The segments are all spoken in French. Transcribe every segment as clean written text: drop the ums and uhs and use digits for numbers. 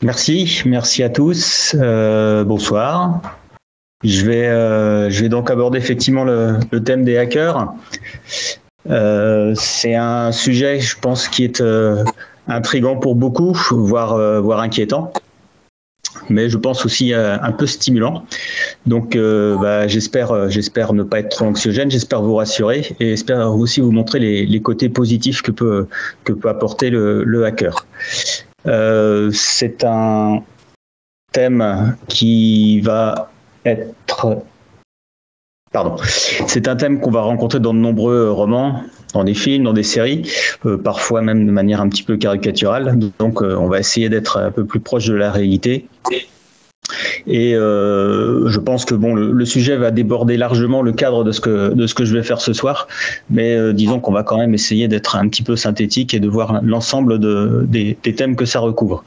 Merci à tous. Bonsoir. Je vais donc aborder effectivement le thème des hackers. C'est un sujet, je pense, qui est intriguant pour beaucoup, voire inquiétant, mais je pense aussi un peu stimulant. Donc, j'espère ne pas être trop anxiogène, j'espère vous rassurer et j'espère aussi vous montrer les côtés positifs que peut apporter le hacker. C'est un thème qui va être... C'est un thème qu'on va rencontrer dans de nombreux romans, dans des films, dans des séries, parfois même de manière un petit peu caricaturale. Donc, on va essayer d'être un peu plus proche de la réalité. Et je pense que le sujet va déborder largement le cadre de ce que je vais faire ce soir, mais disons qu'on va quand même essayer d'être un petit peu synthétique et de voir l'ensemble des thèmes que ça recouvre.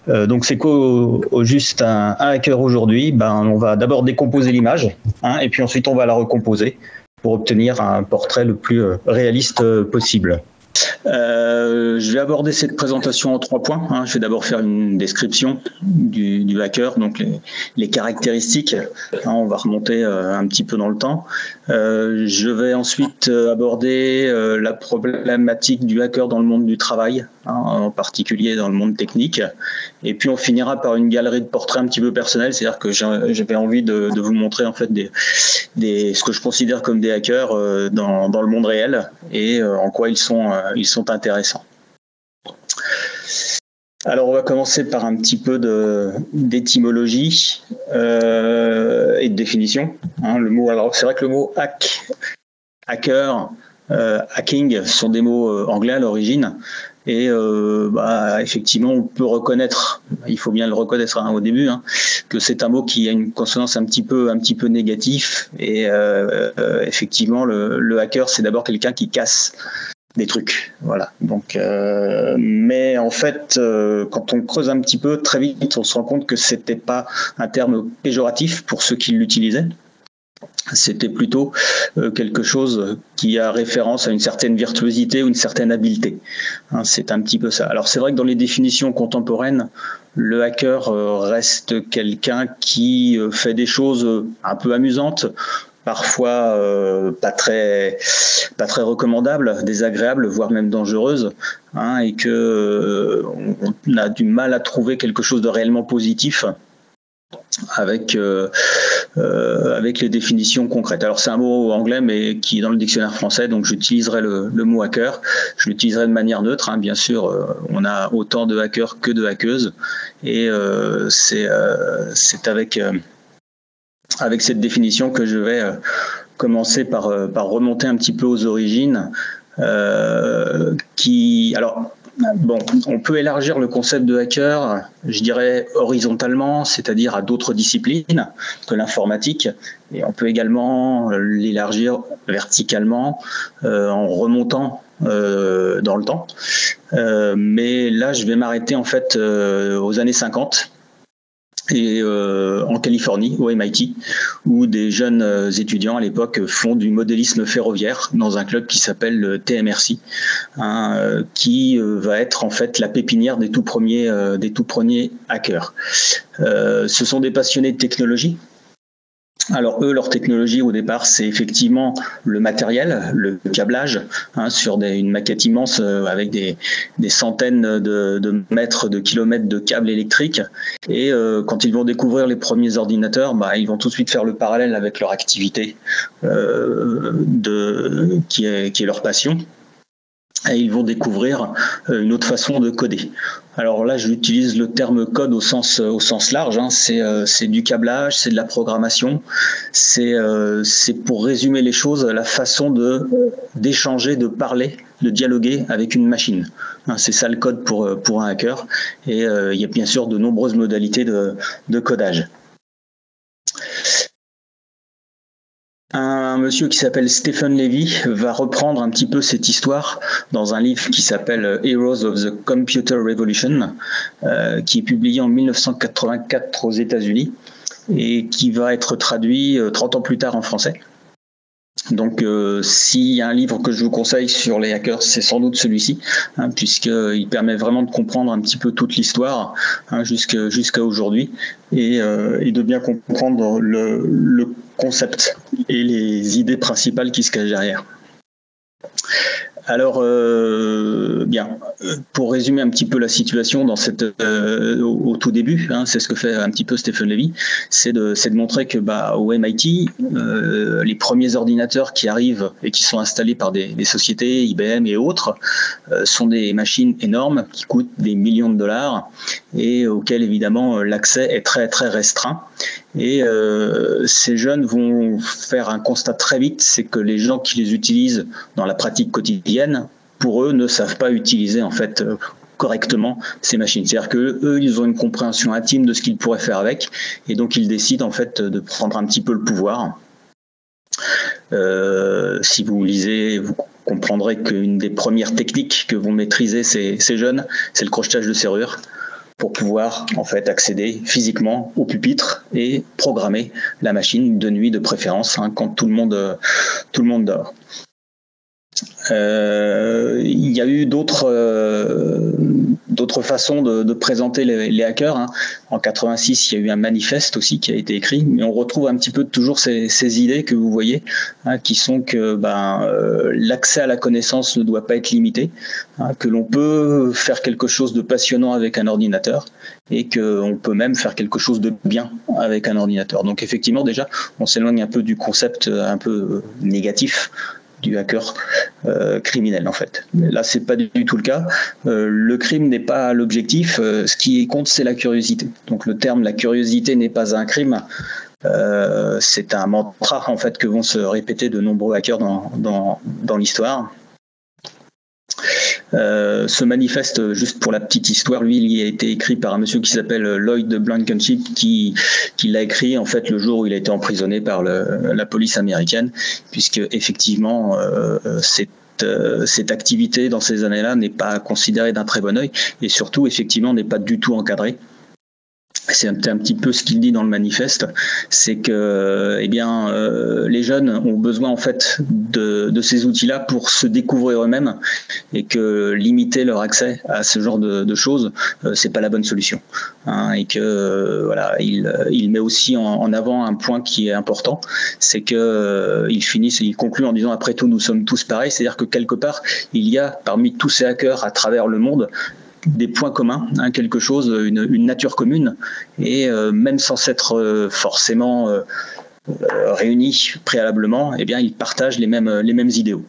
Donc c'est quoi au juste un hacker aujourd'hui? On va d'abord décomposer l'image, et puis ensuite on va la recomposer pour obtenir un portrait le plus réaliste possible. Je vais aborder cette présentation en 3 points. Je vais d'abord faire une description du hacker, donc les caractéristiques. On va remonter un petit peu dans le temps. Je vais ensuite aborder la problématique du hacker dans le monde du travail, en particulier dans le monde technique. Et puis on finira par une galerie de portraits un petit peu personnels, c'est-à-dire que j'avais envie de vous montrer en fait ce que je considère comme des hackers dans le monde réel et en quoi ils sont intéressants. Alors on va commencer par un petit peu d'étymologie et de définition. Alors c'est vrai que le mot hacker, hacking sont des mots anglais à l'origine. Et effectivement, on peut reconnaître, il faut bien le reconnaître au début, que c'est un mot qui a une consonance un petit peu négatif. Et effectivement, le hacker, c'est d'abord quelqu'un qui casse des trucs, voilà. Donc, mais en fait, quand on creuse un petit peu, très vite, on se rend compte que c'était pas un terme péjoratif pour ceux qui l'utilisaient. C'était plutôt quelque chose qui a référence à une certaine virtuosité ou une certaine habileté. C'est un petit peu ça. Alors c'est vrai que dans les définitions contemporaines, le hacker reste quelqu'un qui fait des choses un peu amusantes, parfois pas très recommandables, désagréables, voire même dangereuses, et que on a du mal à trouver quelque chose de réellement positif avec les définitions concrètes. Alors c'est un mot anglais mais qui est dans le dictionnaire français, donc j'utiliserai le mot hacker. Je l'utiliserai de manière neutre, bien sûr. On a autant de hackers que de hackeuses et c'est avec cette définition que je vais commencer par remonter un petit peu aux origines. On peut élargir le concept de hacker, je dirais horizontalement, c'est-à-dire à d'autres disciplines que l'informatique, et on peut également l'élargir verticalement en remontant dans le temps. Mais là, je vais m'arrêter en fait aux années 50. Et en Californie, au MIT, où des jeunes étudiants à l'époque font du modélisme ferroviaire dans un club qui s'appelle le TMRC, qui va être en fait la pépinière des tout premiers hackers. Ce sont des passionnés de technologie. Alors eux, leur technologie au départ, c'est effectivement le matériel, le câblage, sur une maquette immense avec des centaines de mètres, de kilomètres de câbles électriques. Et quand ils vont découvrir les premiers ordinateurs, ils vont tout de suite faire le parallèle avec leur activité qui est leur passion. Et ils vont découvrir une autre façon de coder. Alors là, j'utilise le terme code au sens large. C'est du câblage, c'est de la programmation. C'est pour résumer les choses, la façon d'échanger, de parler, de dialoguer avec une machine. C'est ça le code pour un hacker. Et il y a bien sûr de nombreuses modalités de codage. Un monsieur qui s'appelle Stephen Levy va reprendre un petit peu cette histoire dans un livre qui s'appelle Heroes of the Computer Revolution, qui est publié en 1984 aux États-Unis et qui va être traduit 30 ans plus tard en français. Donc, s'il y a un livre que je vous conseille sur les hackers, c'est sans doute celui-ci, hein, puisqu'il permet vraiment de comprendre un petit peu toute l'histoire, hein, jusqu'à aujourd'hui, et de bien comprendre le concept et les idées principales qui se cachent derrière. Alors, bien, pour résumer un petit peu la situation dans au tout début, hein, c'est ce que fait un petit peu Stephen Levy, c'est de montrer que au MIT, les premiers ordinateurs qui arrivent et qui sont installés par des sociétés, IBM et autres, sont des machines énormes qui coûtent des millions de dollars et auxquelles évidemment l'accès est très très restreint. Et ces jeunes vont faire un constat très vite, c'est que les gens qui les utilisent dans la pratique quotidienne, pour eux, ne savent pas utiliser en fait correctement ces machines. C'est-à-dire que eux, ils ont une compréhension intime de ce qu'ils pourraient faire avec, et donc ils décident en fait de prendre un petit peu le pouvoir. Si vous lisez, vous comprendrez qu'une des premières techniques que vont maîtriser ces jeunes, c'est le crochetage de serrure, pour pouvoir en fait accéder physiquement au pupitre et programmer la machine de nuit de préférence, hein, quand tout le monde dort. Il y a eu d'autres façons de présenter les hackers, hein. En 86, il y a eu un manifeste aussi qui a été écrit, mais on retrouve un petit peu toujours ces idées que vous voyez, hein, qui sont que l'accès à la connaissance ne doit pas être limité, hein, que l'on peut faire quelque chose de passionnant avec un ordinateur et qu'on peut même faire quelque chose de bien avec un ordinateur. Donc effectivement, déjà, on s'éloigne un peu du concept un peu négatif du hacker criminel en fait. Mais là, c'est pas du tout le cas. Le crime n'est pas l'objectif. Ce qui compte, c'est la curiosité. Donc le terme la curiosité n'est pas un crime. C'est un mantra en fait que vont se répéter de nombreux hackers dans l'histoire. Ce manifeste, juste pour la petite histoire, lui, il a été écrit par un monsieur qui s'appelle Lloyd Blankenship, qui l'a écrit en fait le jour où il a été emprisonné par la police américaine, puisque effectivement cette activité dans ces années-là n'est pas considérée d'un très bon œil et surtout effectivement n'est pas du tout encadrée. C'est un petit peu ce qu'il dit dans le manifeste, c'est que les jeunes ont besoin en fait de ces outils-là pour se découvrir eux-mêmes et que limiter leur accès à ce genre de choses, c'est pas la bonne solution. Hein, et que il met aussi en avant un point qui est important, c'est que il conclut en disant après tout nous sommes tous pareils, c'est-à-dire que quelque part il y a parmi tous ces hackers à travers le monde des points communs, hein, quelque chose, une nature commune, et même sans s'être forcément réunis préalablement, ils partagent les mêmes idéaux.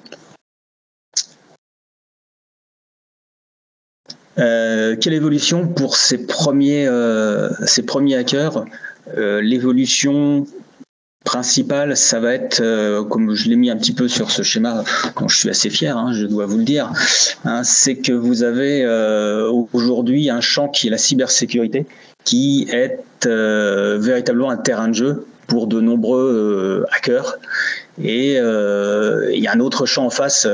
Quelle évolution pour ces premiers hackers? L'évolution principale, ça va être, comme je l'ai mis un petit peu sur ce schéma dont je suis assez fier, hein, je dois vous le dire, hein, c'est que vous avez aujourd'hui un champ qui est la cybersécurité, qui est véritablement un terrain de jeu pour de nombreux hackers. Et il y a un autre champ en face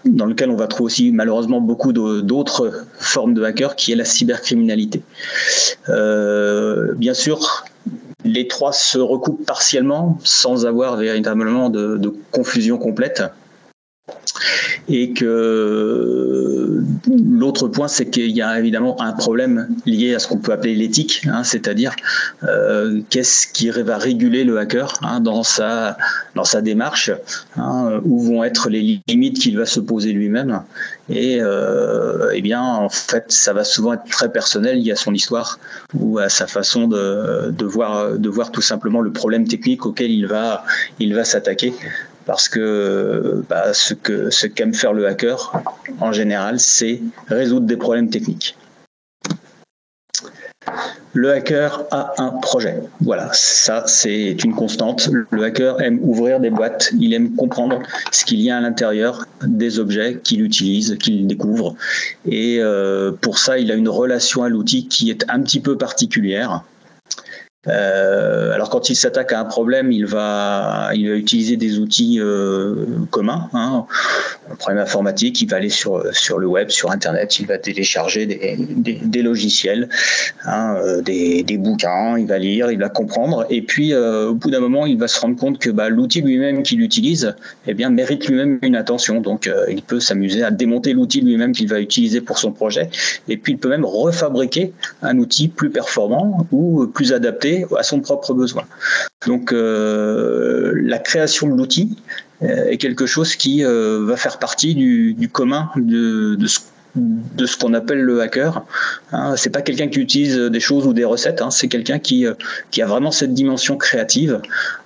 dans lequel on va trouver aussi malheureusement beaucoup d'autres formes de hackers, qui est la cybercriminalité. Bien sûr, les trois se recoupent partiellement sans avoir véritablement de confusion complète. Et que l'autre point, c'est qu'il y a évidemment un problème lié à ce qu'on peut appeler l'éthique, hein, c'est-à-dire qu'est-ce qui va réguler le hacker, hein, dans sa démarche, hein, où vont être les limites qu'il va se poser lui-même. Et en fait, ça va souvent être très personnel, lié à son histoire ou à sa façon de voir tout simplement le problème technique auquel il va s'attaquer. Parce que ce qu'aime faire le hacker, en général, c'est résoudre des problèmes techniques. Le hacker a un projet. Voilà, ça c'est une constante. Le hacker aime ouvrir des boîtes, il aime comprendre ce qu'il y a à l'intérieur des objets qu'il utilise, qu'il découvre. Et pour ça, il a une relation à l'outil qui est un petit peu particulière. Alors quand il s'attaque à un problème, il va utiliser des outils communs, hein. Un problème informatique, il va aller sur le web, sur Internet, il va télécharger des logiciels, hein, des bouquins, il va lire, il va comprendre, et puis au bout d'un moment, il va se rendre compte que l'outil lui-même qu'il utilise, eh bien, mérite lui-même une attention. Donc il peut s'amuser à démonter l'outil lui-même qu'il va utiliser pour son projet, et puis il peut même refabriquer un outil plus performant ou plus adapté à son propre besoin. Donc la création de l'outil est quelque chose qui va faire partie du commun de ce qu'on appelle le hacker. Hein, c'est pas quelqu'un qui utilise des choses ou des recettes, hein, c'est quelqu'un qui a vraiment cette dimension créative.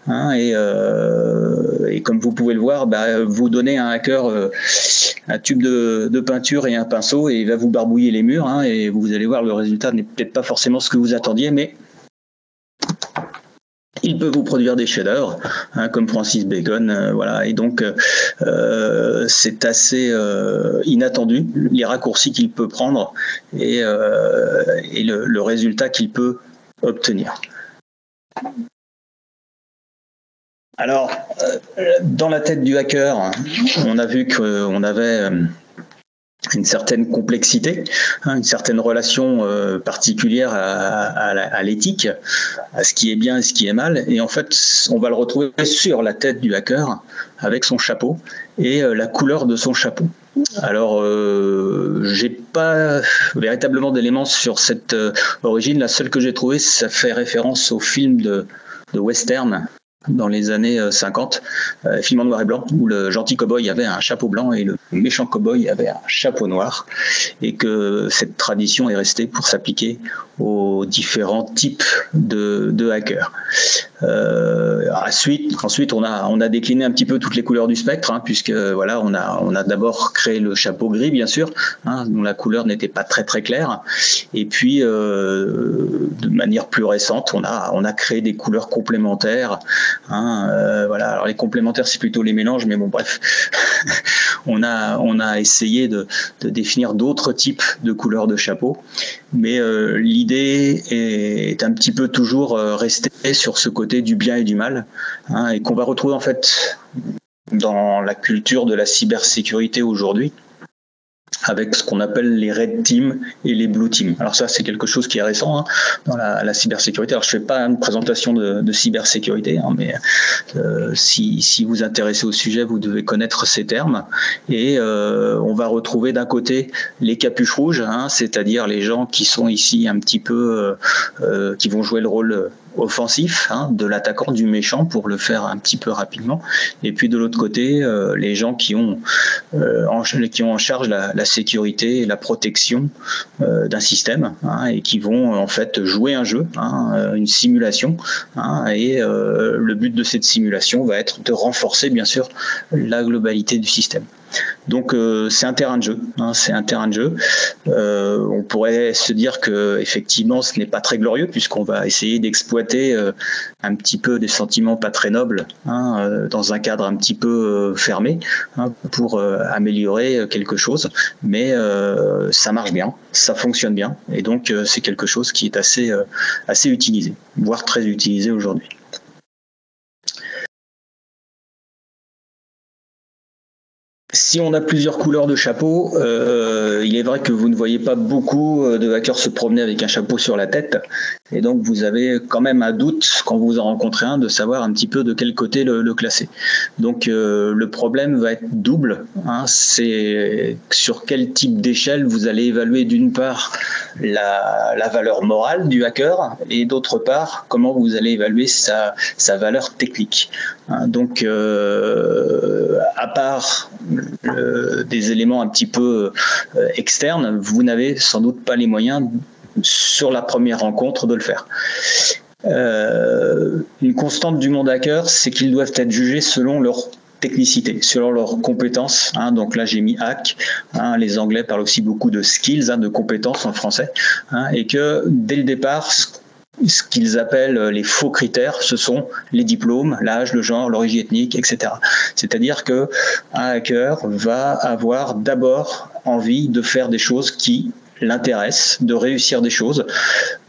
Hein, et comme vous pouvez le voir, vous donnez à un hacker un tube de peinture et un pinceau et il va vous barbouiller les murs, hein, et vous allez voir, le résultat n'est peut-être pas forcément ce que vous attendiez, mais il peut vous produire des chefs-d'œuvre, hein, comme Francis Bacon, voilà. Et donc, c'est assez inattendu les raccourcis qu'il peut prendre et le résultat qu'il peut obtenir. Alors, dans la tête du hacker, on a vu qu'on avait une certaine complexité, hein, une certaine relation particulière à l'éthique, à ce qui est bien et ce qui est mal. Et en fait, on va le retrouver sur la tête du hacker avec son chapeau et la couleur de son chapeau. Alors, j'ai pas véritablement d'éléments sur cette origine. La seule que j'ai trouvée, ça fait référence au film de western dans les années 50, film en noir et blanc, où le gentil cow-boy avait un chapeau blanc et le méchant cow-boy avait un chapeau noir, et que cette tradition est restée pour s'appliquer aux différents types de hackers. Ensuite, on a décliné un petit peu toutes les couleurs du spectre, hein, puisque voilà, on a d'abord créé le chapeau gris, bien sûr, hein, dont la couleur n'était pas très très claire, et puis de manière plus récente, on a créé des couleurs complémentaires. Hein, voilà. Alors les complémentaires, c'est plutôt les mélanges, mais bon, bref, on a essayé de définir d'autres types de couleurs de chapeau, mais l'idée est un petit peu toujours rester sur ce côté du bien et du mal, hein, et qu'on va retrouver en fait dans la culture de la cybersécurité aujourd'hui, avec ce qu'on appelle les red teams et les blue teams. Alors ça, c'est quelque chose qui est récent, hein, dans la cybersécurité. Alors je fais pas une présentation de cybersécurité, hein, mais si vous intéressez au sujet, vous devez connaître ces termes. Et on va retrouver d'un côté les capuches rouges, hein, c'est-à-dire les gens qui sont ici un petit peu, qui vont jouer le rôle offensif, hein, de l'attaquant, du méchant, pour le faire un petit peu rapidement. Et puis de l'autre côté, les gens qui ont en charge la sécurité et la protection d'un système, hein, et qui vont en fait jouer un jeu, hein, une simulation, hein, et le but de cette simulation va être de renforcer bien sûr la globalité du système. Donc c'est un terrain de jeu, hein, c'est un terrain de jeu. On pourrait se dire que effectivement ce n'est pas très glorieux, puisqu'on va essayer d'exploiter un petit peu des sentiments pas très nobles, hein, dans un cadre un petit peu fermé, hein, pour améliorer quelque chose, mais ça marche bien, ça fonctionne bien, et donc c'est quelque chose qui est assez utilisé, voire très utilisé aujourd'hui. Si on a plusieurs couleurs de chapeau, il est vrai que vous ne voyez pas beaucoup de hackers se promener avec un chapeau sur la tête, et donc vous avez quand même un doute quand vous en rencontrez un de savoir un petit peu de quel côté le classer. Donc le problème va être double, hein, c'est sur quel type d'échelle vous allez évaluer d'une part la valeur morale du hacker, et d'autre part comment vous allez évaluer sa valeur technique. Hein, donc à part des éléments un petit peu externes, vous n'avez sans doute pas les moyens sur la première rencontre de le faire. Une constante du monde hacker, c'est qu'ils doivent être jugés selon leur technicité, selon leurs compétences, hein, donc là j'ai mis hack, hein, les Anglais parlent aussi beaucoup de skills, hein, de compétences en français, hein, et que dès le départ, ce qu'ils appellent les faux critères, ce sont les diplômes, l'âge, le genre, l'origine ethnique, etc. C'est-à-dire qu'un hacker va avoir d'abord envie de faire des choses qui l'intéresse, de réussir des choses,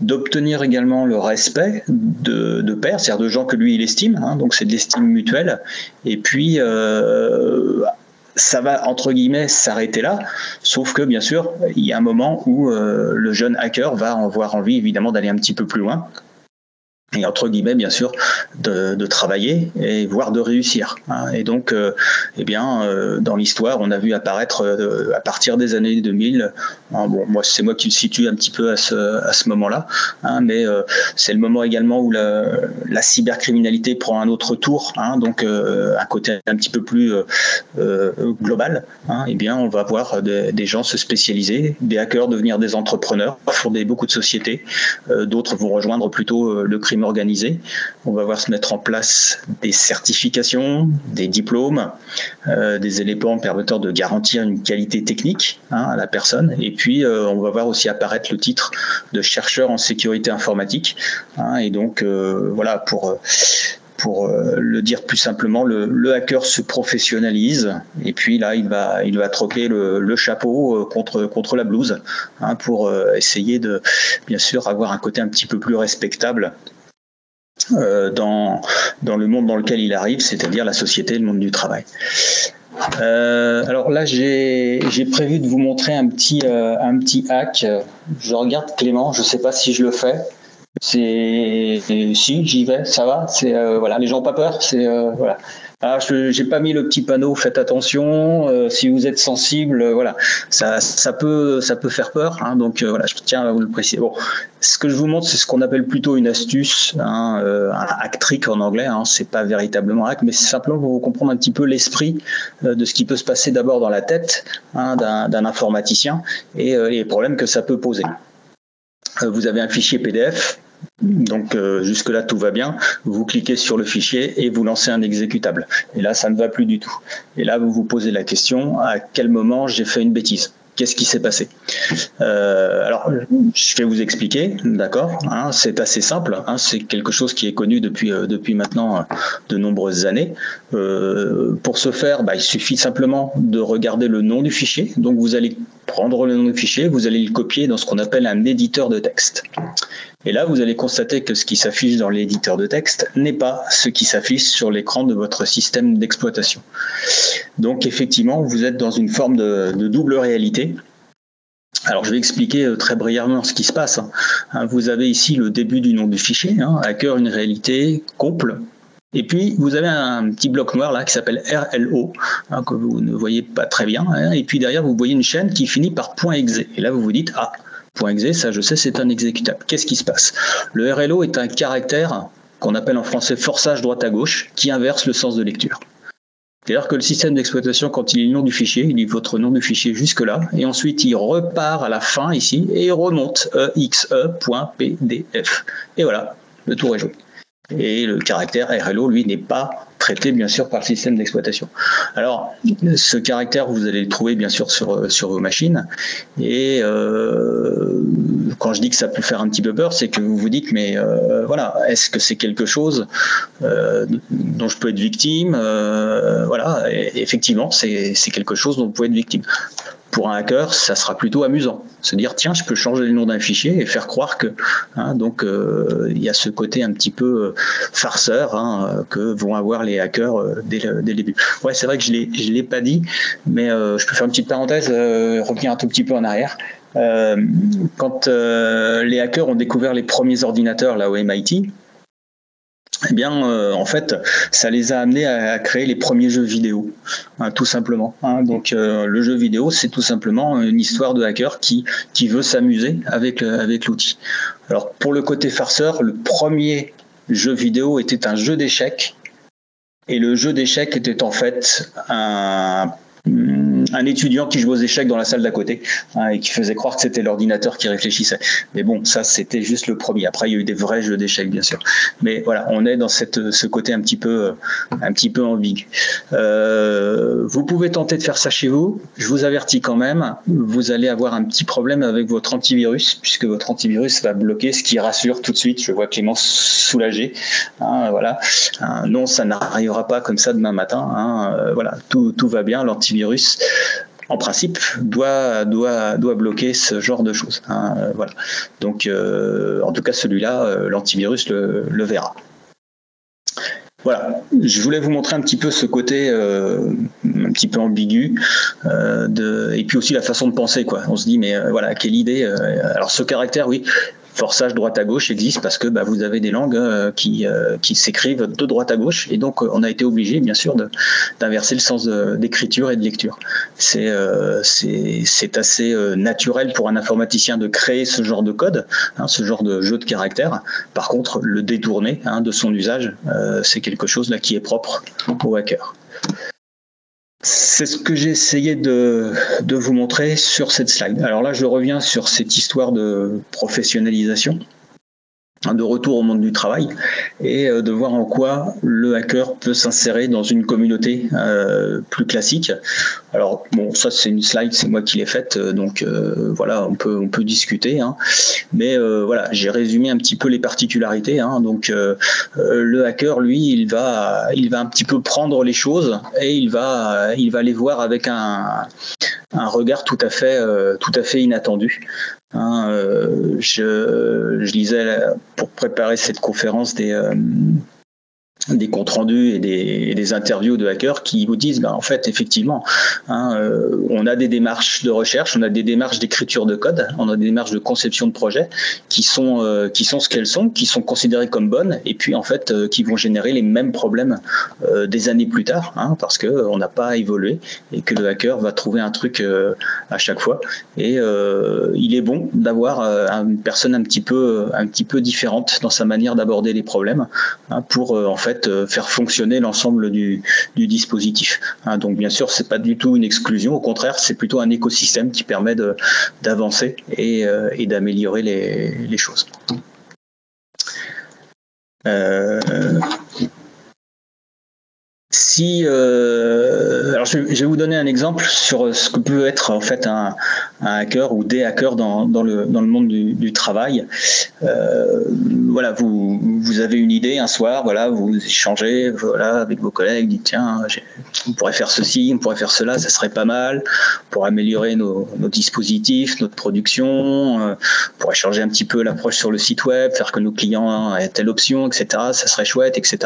d'obtenir également le respect de pairs, c'est-à-dire de gens que lui il estime, hein, donc c'est de l'estime mutuelle, et puis ça va entre guillemets s'arrêter là, sauf que bien sûr il y a un moment où le jeune hacker va avoir envie évidemment d'aller un petit peu plus loin, et entre guillemets bien sûr de travailler et voire de réussir, hein. Et donc dans l'histoire on a vu apparaître à partir des années 2000, hein, bon moi c'est moi qui le situe un petit peu à ce moment-là, hein, mais c'est le moment également où la cybercriminalité prend un autre tour, hein, donc un côté un petit peu plus global, hein. Et bien on va voir des gens se spécialiser, des hackers devenir des entrepreneurs, fonder beaucoup de sociétés, d'autres vont rejoindre plutôt le crime organisé. On va voir se mettre en place des certifications, des diplômes, des éléments permettant de garantir une qualité technique, hein, à la personne. Et puis, on va voir aussi apparaître le titre de chercheur en sécurité informatique, hein. Et donc, voilà, pour le dire plus simplement, le hacker se professionnalise, et puis là il va troquer le chapeau contre la blouse, hein, pour essayer de bien sûr avoir un côté un petit peu plus respectable dans le monde dans lequel il arrive, c'est-à-dire la société, le monde du travail. Alors là, j'ai prévu de vous montrer un petit hack. Je regarde Clément, je ne sais pas si je le fais. Si j'y vais, ça va. Voilà, les gens n'ont pas peur. Voilà. Alors, j'ai pas mis le petit panneau. Faites attention. Si vous êtes sensible, voilà, ça peut faire peur, hein, donc voilà, je tiens à vous le préciser. Bon, ce que je vous montre, c'est ce qu'on appelle plutôt une astuce, hein, un hack trick en anglais. Hein, c'est pas véritablement hack, mais c'est simplement pour vous comprendre un petit peu l'esprit de ce qui peut se passer d'abord dans la tête, hein, d'un informaticien, et les problèmes que ça peut poser. Vous avez un fichier PDF. Donc jusque-là tout va bien, vous cliquez sur le fichier et vous lancez un exécutable. Et là ça ne va plus du tout. Et là vous vous posez la question, à quel moment j'ai fait une bêtise ? Qu'est-ce qui s'est passé ? Alors, je vais vous expliquer, d'accord, hein, c'est assez simple, hein, c'est quelque chose qui est connu depuis maintenant de nombreuses années. Pour ce faire, il suffit simplement de regarder le nom du fichier. Donc, vous allez prendre le nom du fichier, vous allez le copier dans ce qu'on appelle un éditeur de texte. Et là, vous allez constater que ce qui s'affiche dans l'éditeur de texte n'est pas ce qui s'affiche sur l'écran de votre système d'exploitation. Donc, effectivement, vous êtes dans une forme de double réalité. Alors, je vais expliquer très brièvement ce qui se passe. Vous avez ici le début du nom du fichier, hacker une réalité, couple. Et puis, vous avez un petit bloc noir là qui s'appelle RLO, que vous ne voyez pas très bien. Et puis derrière, vous voyez une chaîne qui finit par .exe. Et là, vous vous dites, .exe, ça je sais, c'est un exécutable. Qu'est-ce qui se passe ? Le RLO est un caractère qu'on appelle en français forçage droite à gauche, qui inverse le sens de lecture. C'est-à-dire que le système d'exploitation, quand il lit le nom du fichier, il lit votre nom du fichier jusque-là, et ensuite il repart à la fin ici, et il remonte exe.pdf. Et voilà, le tour est joué. Et le caractère RLO, lui, n'est pas traité, bien sûr, par le système d'exploitation. Alors, ce caractère, vous allez le trouver, bien sûr, sur vos machines. Et quand je dis que ça peut faire un petit peu peur, c'est que vous vous dites, mais voilà, est-ce que c'est quelque chose dont je peux être victime ? Voilà, et effectivement, c'est quelque chose dont vous pouvez être victime. Pour un hacker, ça sera plutôt amusant. Se dire, tiens, je peux changer le nom d'un fichier et faire croire que... donc, il y a ce côté un petit peu farceur, que vont avoir les hackers dès le début. Ouais, c'est vrai que je l'ai pas dit, mais je peux faire une petite parenthèse, revenir un tout petit peu en arrière. Quand les hackers ont découvert les premiers ordinateurs là au MIT, eh bien, en fait, ça les a amenés à créer les premiers jeux vidéo, tout simplement. Donc, le jeu vidéo, c'est tout simplement une histoire de hacker qui veut s'amuser avec l'outil. Alors, pour le côté farceur, le premier jeu vidéo était un jeu d'échecs, et le jeu d'échecs était en fait un étudiant qui jouait aux échecs dans la salle d'à côté, et qui faisait croire que c'était l'ordinateur qui réfléchissait. Mais bon, ça c'était juste le premier. Après, il y a eu des vrais jeux d'échecs, bien sûr. Mais voilà, on est dans ce côté un petit peu ambigu. Vous pouvez tenter de faire ça chez vous. Je vous avertis quand même, vous allez avoir un petit problème avec votre antivirus, puisque votre antivirus va bloquer, ce qui rassure tout de suite. Je vois Clément soulagé. Voilà. Non, ça n'arrivera pas comme ça demain matin. Voilà, tout va bien. L'antivirus en principe, doit bloquer ce genre de choses. Hein, voilà. Donc, en tout cas, celui-là, l'antivirus le verra. Voilà, je voulais vous montrer un petit peu ce côté un petit peu ambigu et puis aussi la façon de penser, quoi. On se dit, mais voilà, quelle idée. Alors, ce caractère, oui. Forçage droite à gauche existe parce que vous avez des langues qui s'écrivent de droite à gauche et donc on a été obligé bien sûr d'inverser le sens d'écriture et de lecture. C'est assez naturel pour un informaticien de créer ce genre de code, hein, ce genre de jeu de caractères. Par contre, le détourner de son usage, c'est quelque chose là qui est propre aux hackers. C'est ce que j'ai essayé de vous montrer sur cette slide. Alors là, je reviens sur cette histoire de professionnalisation, de retour au monde du travail, et de voir en quoi le hacker peut s'insérer dans une communauté plus classique. Alors bon, ça c'est une slide, c'est moi qui l'ai faite, donc voilà, on peut discuter, hein. Mais voilà, j'ai résumé un petit peu les particularités, hein. Donc le hacker, lui, il va un petit peu prendre les choses et il va les voir avec un regard tout à fait inattendu. Hein, je lisais pour préparer cette conférence des comptes rendus et des interviews de hackers qui vous disent en fait effectivement on a des démarches de recherche, on a des démarches d'écriture de code, on a des démarches de conception de projet qui sont ce qu'elles sont, qui sont considérées comme bonnes et puis en fait qui vont générer les mêmes problèmes des années plus tard, hein, parce que on n'a pas évolué et que le hacker va trouver un truc à chaque fois et il est bon d'avoir une personne un petit peu différente dans sa manière d'aborder les problèmes, hein, pour en fait faire fonctionner l'ensemble du dispositif. Hein, donc bien sûr, c'est pas du tout une exclusion, au contraire, c'est plutôt un écosystème qui permet d'avancer et d'améliorer les choses. Alors je vais vous donner un exemple sur ce que peut être en fait un hacker ou des hackers dans le monde du travail. Voilà, vous avez une idée un soir, voilà, vous échangez, voilà, avec vos collègues, dites tiens, on pourrait faire ceci, on pourrait faire cela, ça serait pas mal pour améliorer nos dispositifs, notre production, pour changer un petit peu l'approche sur le site web, faire que nos clients aient telle option, etc. Ça serait chouette, etc.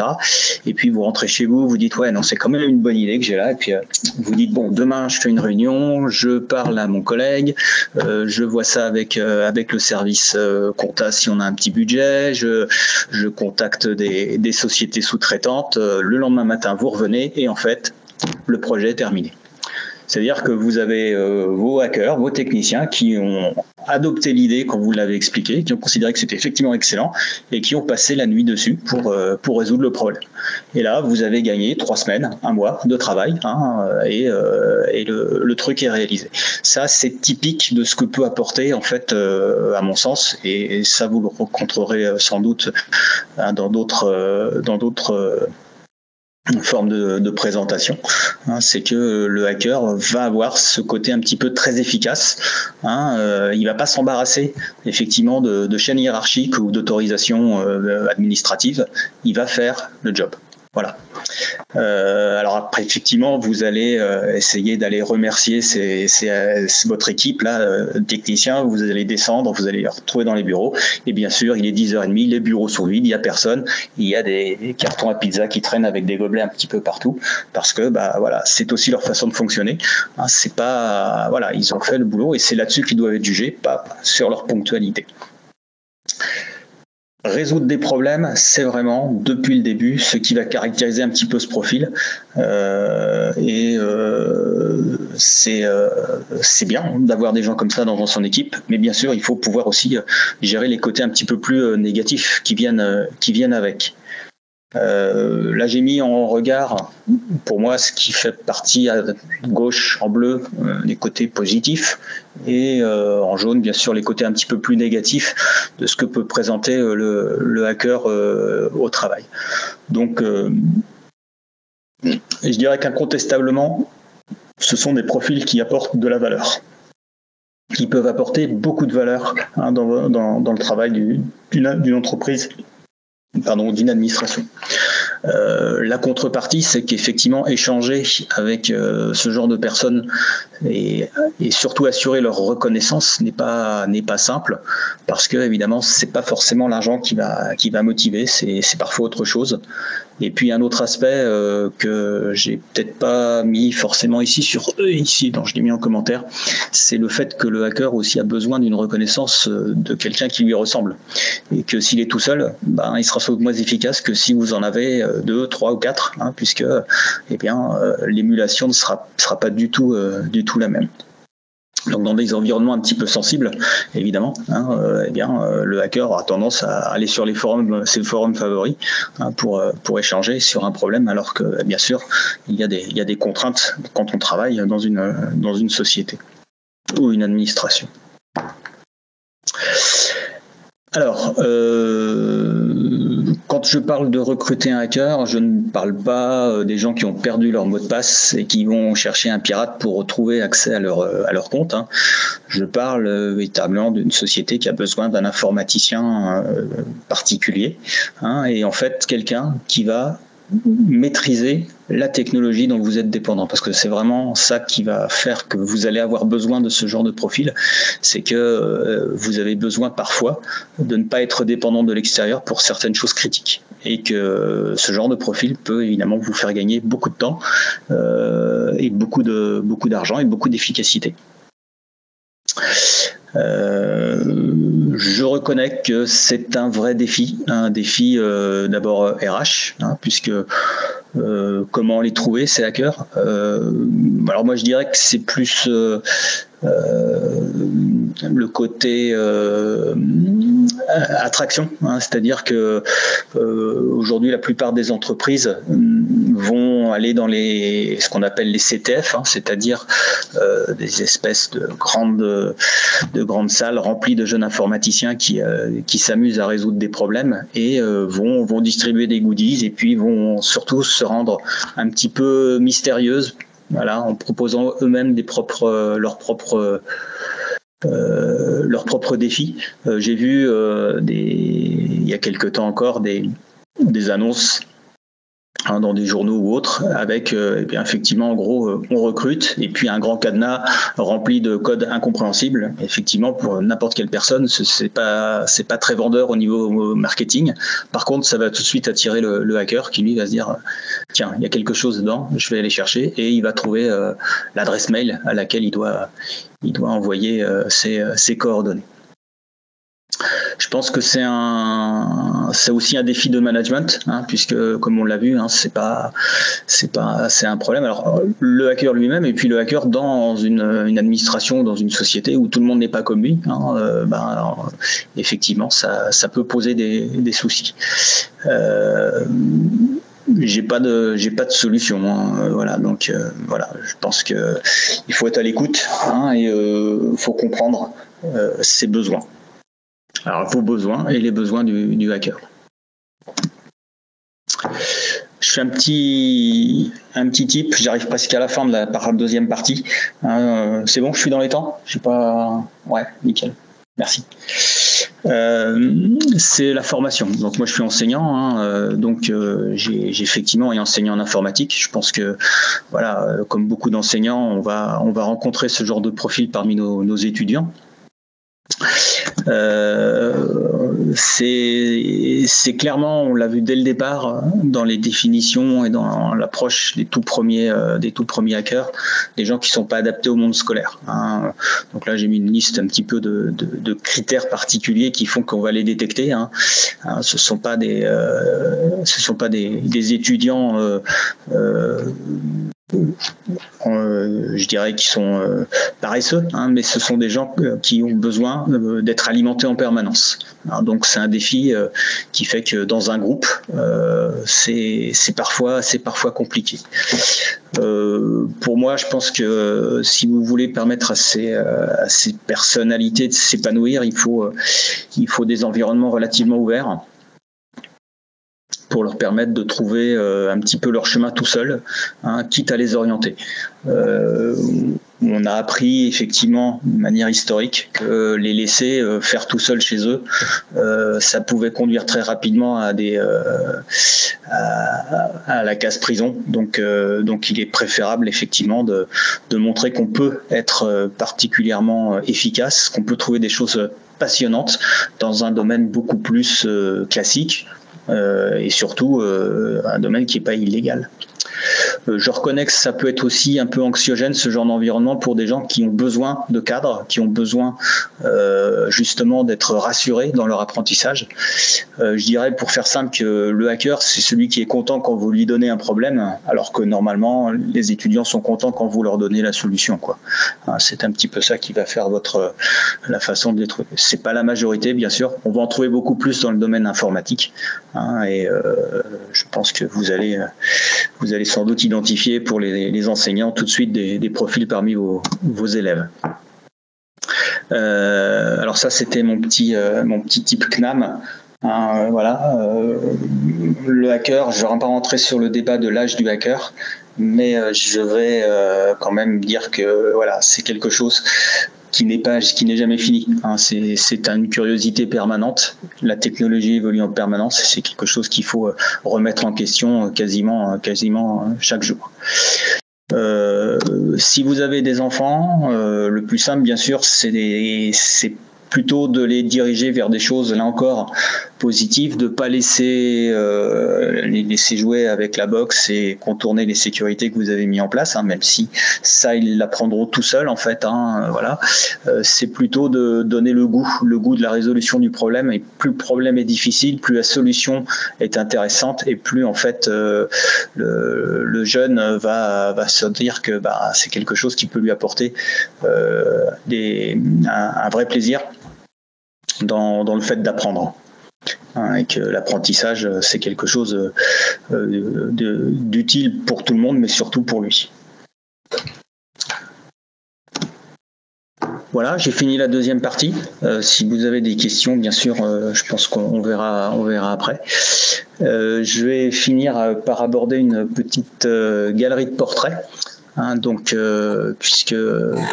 Et puis vous rentrez chez vous, vous dites ouais non, c'est quand même une bonne idée que j'ai là, et puis vous dites bon, demain je fais une réunion, je parle à mon collègue, je vois ça avec le service compta si on a un petit budget, je contacte des sociétés sous-traitantes, le lendemain matin vous revenez et en fait le projet est terminé. C'est-à-dire que vous avez vos hackers, vos techniciens qui ont adopté l'idée quand vous l'avez expliqué, qui ont considéré que c'était effectivement excellent et qui ont passé la nuit dessus pour résoudre le problème. Et là, vous avez gagné 3 semaines, 1 mois de travail, hein, et le truc est réalisé. Ça, c'est typique de ce que peut apporter, en fait, à mon sens, et ça vous le rencontrerez sans doute dans d'autres forme de présentation, hein, c'est que le hacker va avoir ce côté un petit peu très efficace, hein, il va pas s'embarrasser effectivement de chaînes hiérarchiques ou d'autorisation administrative, il va faire le job. Voilà. Alors après, effectivement, vous allez essayer d'aller remercier votre équipe là, technicien. Vous allez descendre, vous allez les retrouver dans les bureaux. Et bien sûr, il est 10h30, les bureaux sont vides, il n'y a personne. Il y a des cartons à pizza qui traînent avec des gobelets un petit peu partout, parce que voilà, c'est aussi leur façon de fonctionner. Hein, c'est pas, voilà, ils ont fait le boulot et c'est là-dessus qu'ils doivent être jugés, pas sur leur ponctualité. Résoudre des problèmes, c'est vraiment, depuis le début, ce qui va caractériser un petit peu ce profil. C'est bien d'avoir des gens comme ça dans son équipe, mais bien sûr, il faut pouvoir aussi gérer les côtés un petit peu plus négatifs qui viennent avec. Là, j'ai mis en regard, pour moi, ce qui fait partie à gauche, en bleu, les côtés positifs, et en jaune, bien sûr, les côtés un petit peu plus négatifs de ce que peut présenter le hacker au travail. Donc, je dirais qu'incontestablement, ce sont des profils qui apportent de la valeur, qui peuvent apporter beaucoup de valeur, hein, dans le travail d'une entreprise, d'une administration. La contrepartie, c'est qu'effectivement, échanger avec ce genre de personnes, et surtout assurer leur reconnaissance n'est pas simple, parce que évidemment c'est pas forcément l'argent qui va motiver, c'est parfois autre chose. Et puis un autre aspect que j'ai peut-être pas mis forcément ici, donc je l'ai mis en commentaire, c'est le fait que le hacker aussi a besoin d'une reconnaissance de quelqu'un qui lui ressemble, et que s'il est tout seul, il sera sans doute moins efficace que si vous en avez 2, 3 ou 4, puisque l'émulation ne sera pas du tout la même. Donc dans des environnements un petit peu sensibles, évidemment, le hacker a tendance à aller sur ses forums favoris, pour échanger sur un problème, alors que bien sûr il y a des contraintes quand on travaille dans une société ou une administration. Alors, quand je parle de recruter un hacker, je ne parle pas des gens qui ont perdu leur mot de passe et qui vont chercher un pirate pour retrouver accès à leur compte. Je parle véritablement d'une société qui a besoin d'un informaticien particulier, et en fait quelqu'un qui va maîtriser la technologie dont vous êtes dépendant, parce que c'est vraiment ça qui va faire que vous allez avoir besoin de ce genre de profil. C'est que vous avez besoin parfois de ne pas être dépendant de l'extérieur pour certaines choses critiques, et que ce genre de profil peut évidemment vous faire gagner beaucoup de temps et beaucoup d'argent et beaucoup d'efficacité. Je reconnais que c'est un vrai défi, d'abord RH, puisque comment les trouver, ces hackers. Alors moi je dirais que c'est plus le côté attraction, c'est-à-dire que aujourd'hui la plupart des entreprises vont aller dans ce qu'on appelle les CTF, c'est-à-dire des espèces de grandes salles remplies de jeunes informaticiens qui s'amusent à résoudre des problèmes, et vont distribuer des goodies, et puis vont surtout se rendre un petit peu mystérieuses, en proposant eux-mêmes leurs propres défis. J'ai vu il y a quelque temps encore des annonces dans des journaux ou autres, avec effectivement, en gros, on recrute, et puis un grand cadenas rempli de codes incompréhensibles. Effectivement, pour n'importe quelle personne, c'est pas très vendeur au niveau marketing. Par contre, ça va tout de suite attirer le hacker, qui lui va se dire tiens, il y a quelque chose dedans, je vais aller chercher, et il va trouver l'adresse mail à laquelle il doit envoyer ses coordonnées. Je pense que c'est aussi un défi de management, puisque comme on l'a vu, c'est un problème. Alors le hacker lui-même, et puis le hacker dans une administration, dans une société où tout le monde n'est pas comme lui, effectivement ça peut poser des soucis. J'ai pas de solution, donc je pense que il faut être à l'écoute, et faut comprendre ses besoins. Alors vos besoins et les besoins du hacker. Je fais un petit tip, j'arrive presque à la fin de la deuxième partie. C'est bon, je suis dans les temps ? Ouais, nickel. Merci. C'est la formation. Donc moi je suis enseignant, j'ai effectivement enseigné en informatique. Je pense que comme beaucoup d'enseignants, on va rencontrer ce genre de profil parmi nos étudiants. C'est clairement, on l'a vu dès le départ dans les définitions et dans l'approche des tout premiers hackers, des gens qui sont pas adaptés au monde scolaire. Donc là j'ai mis une liste un petit peu de critères particuliers qui font qu'on va les détecter. Ce sont pas des étudiants je dirais qu'ils sont paresseux, mais ce sont des gens qui ont besoin d'être alimentés en permanence. Donc c'est un défi qui fait que dans un groupe, c'est parfois compliqué. Pour moi, je pense que si vous voulez permettre à ces personnalités de s'épanouir, il faut des environnements relativement ouverts. pour leur permettre de trouver un petit peu leur chemin tout seul, hein, quitte à les orienter. On a appris effectivement de manière historique que les laisser faire tout seul chez eux, ça pouvait conduire très rapidement à la casse-prison. Donc il est préférable effectivement de montrer qu'on peut être particulièrement efficace, qu'on peut trouver des choses passionnantes dans un domaine beaucoup plus classique et surtout un domaine qui n'est pas illégal. Je reconnais que ça peut être aussi un peu anxiogène, ce genre d'environnement, pour des gens qui ont besoin de cadre, qui ont besoin justement d'être rassurés dans leur apprentissage. Je dirais, pour faire simple, que le hacker, c'est celui qui est content quand vous lui donnez un problème, alors que normalement, les étudiants sont contents quand vous leur donnez la solution, quoi. C'est un petit peu ça qui va faire la façon de les trouver. C'est pas la majorité, bien sûr. On va en trouver beaucoup plus dans le domaine informatique, et je pense que vous allez sans doute identifier pour les enseignants tout de suite des profils parmi vos élèves. Alors ça, c'était mon petit type CNAM. Voilà. Le hacker, je ne vais pas rentrer sur le débat de l'âge du hacker, mais je vais quand même dire que voilà, c'est quelque chose qui n'est jamais fini. C'est une curiosité permanente. La technologie évolue en permanence. C'est quelque chose qu'il faut remettre en question quasiment chaque jour. Si vous avez des enfants, le plus simple, bien sûr, c'est plutôt de les diriger vers des choses, là encore, positives, de ne pas les laisser jouer avec la box et contourner les sécurités que vous avez mis en place, même si ça, ils l'apprendront tout seuls, en fait. Voilà. C'est plutôt de donner le goût de la résolution du problème, et plus le problème est difficile, plus la solution est intéressante, et plus, en fait, le jeune va se dire que c'est quelque chose qui peut lui apporter un vrai plaisir dans le fait d'apprendre, et que l'apprentissage, c'est quelque chose d'utile pour tout le monde, mais surtout pour lui. Voilà, j'ai fini la deuxième partie. Si vous avez des questions, bien sûr, je pense qu'on verra après. Je vais finir par aborder une petite galerie de portraits. Donc, puisque,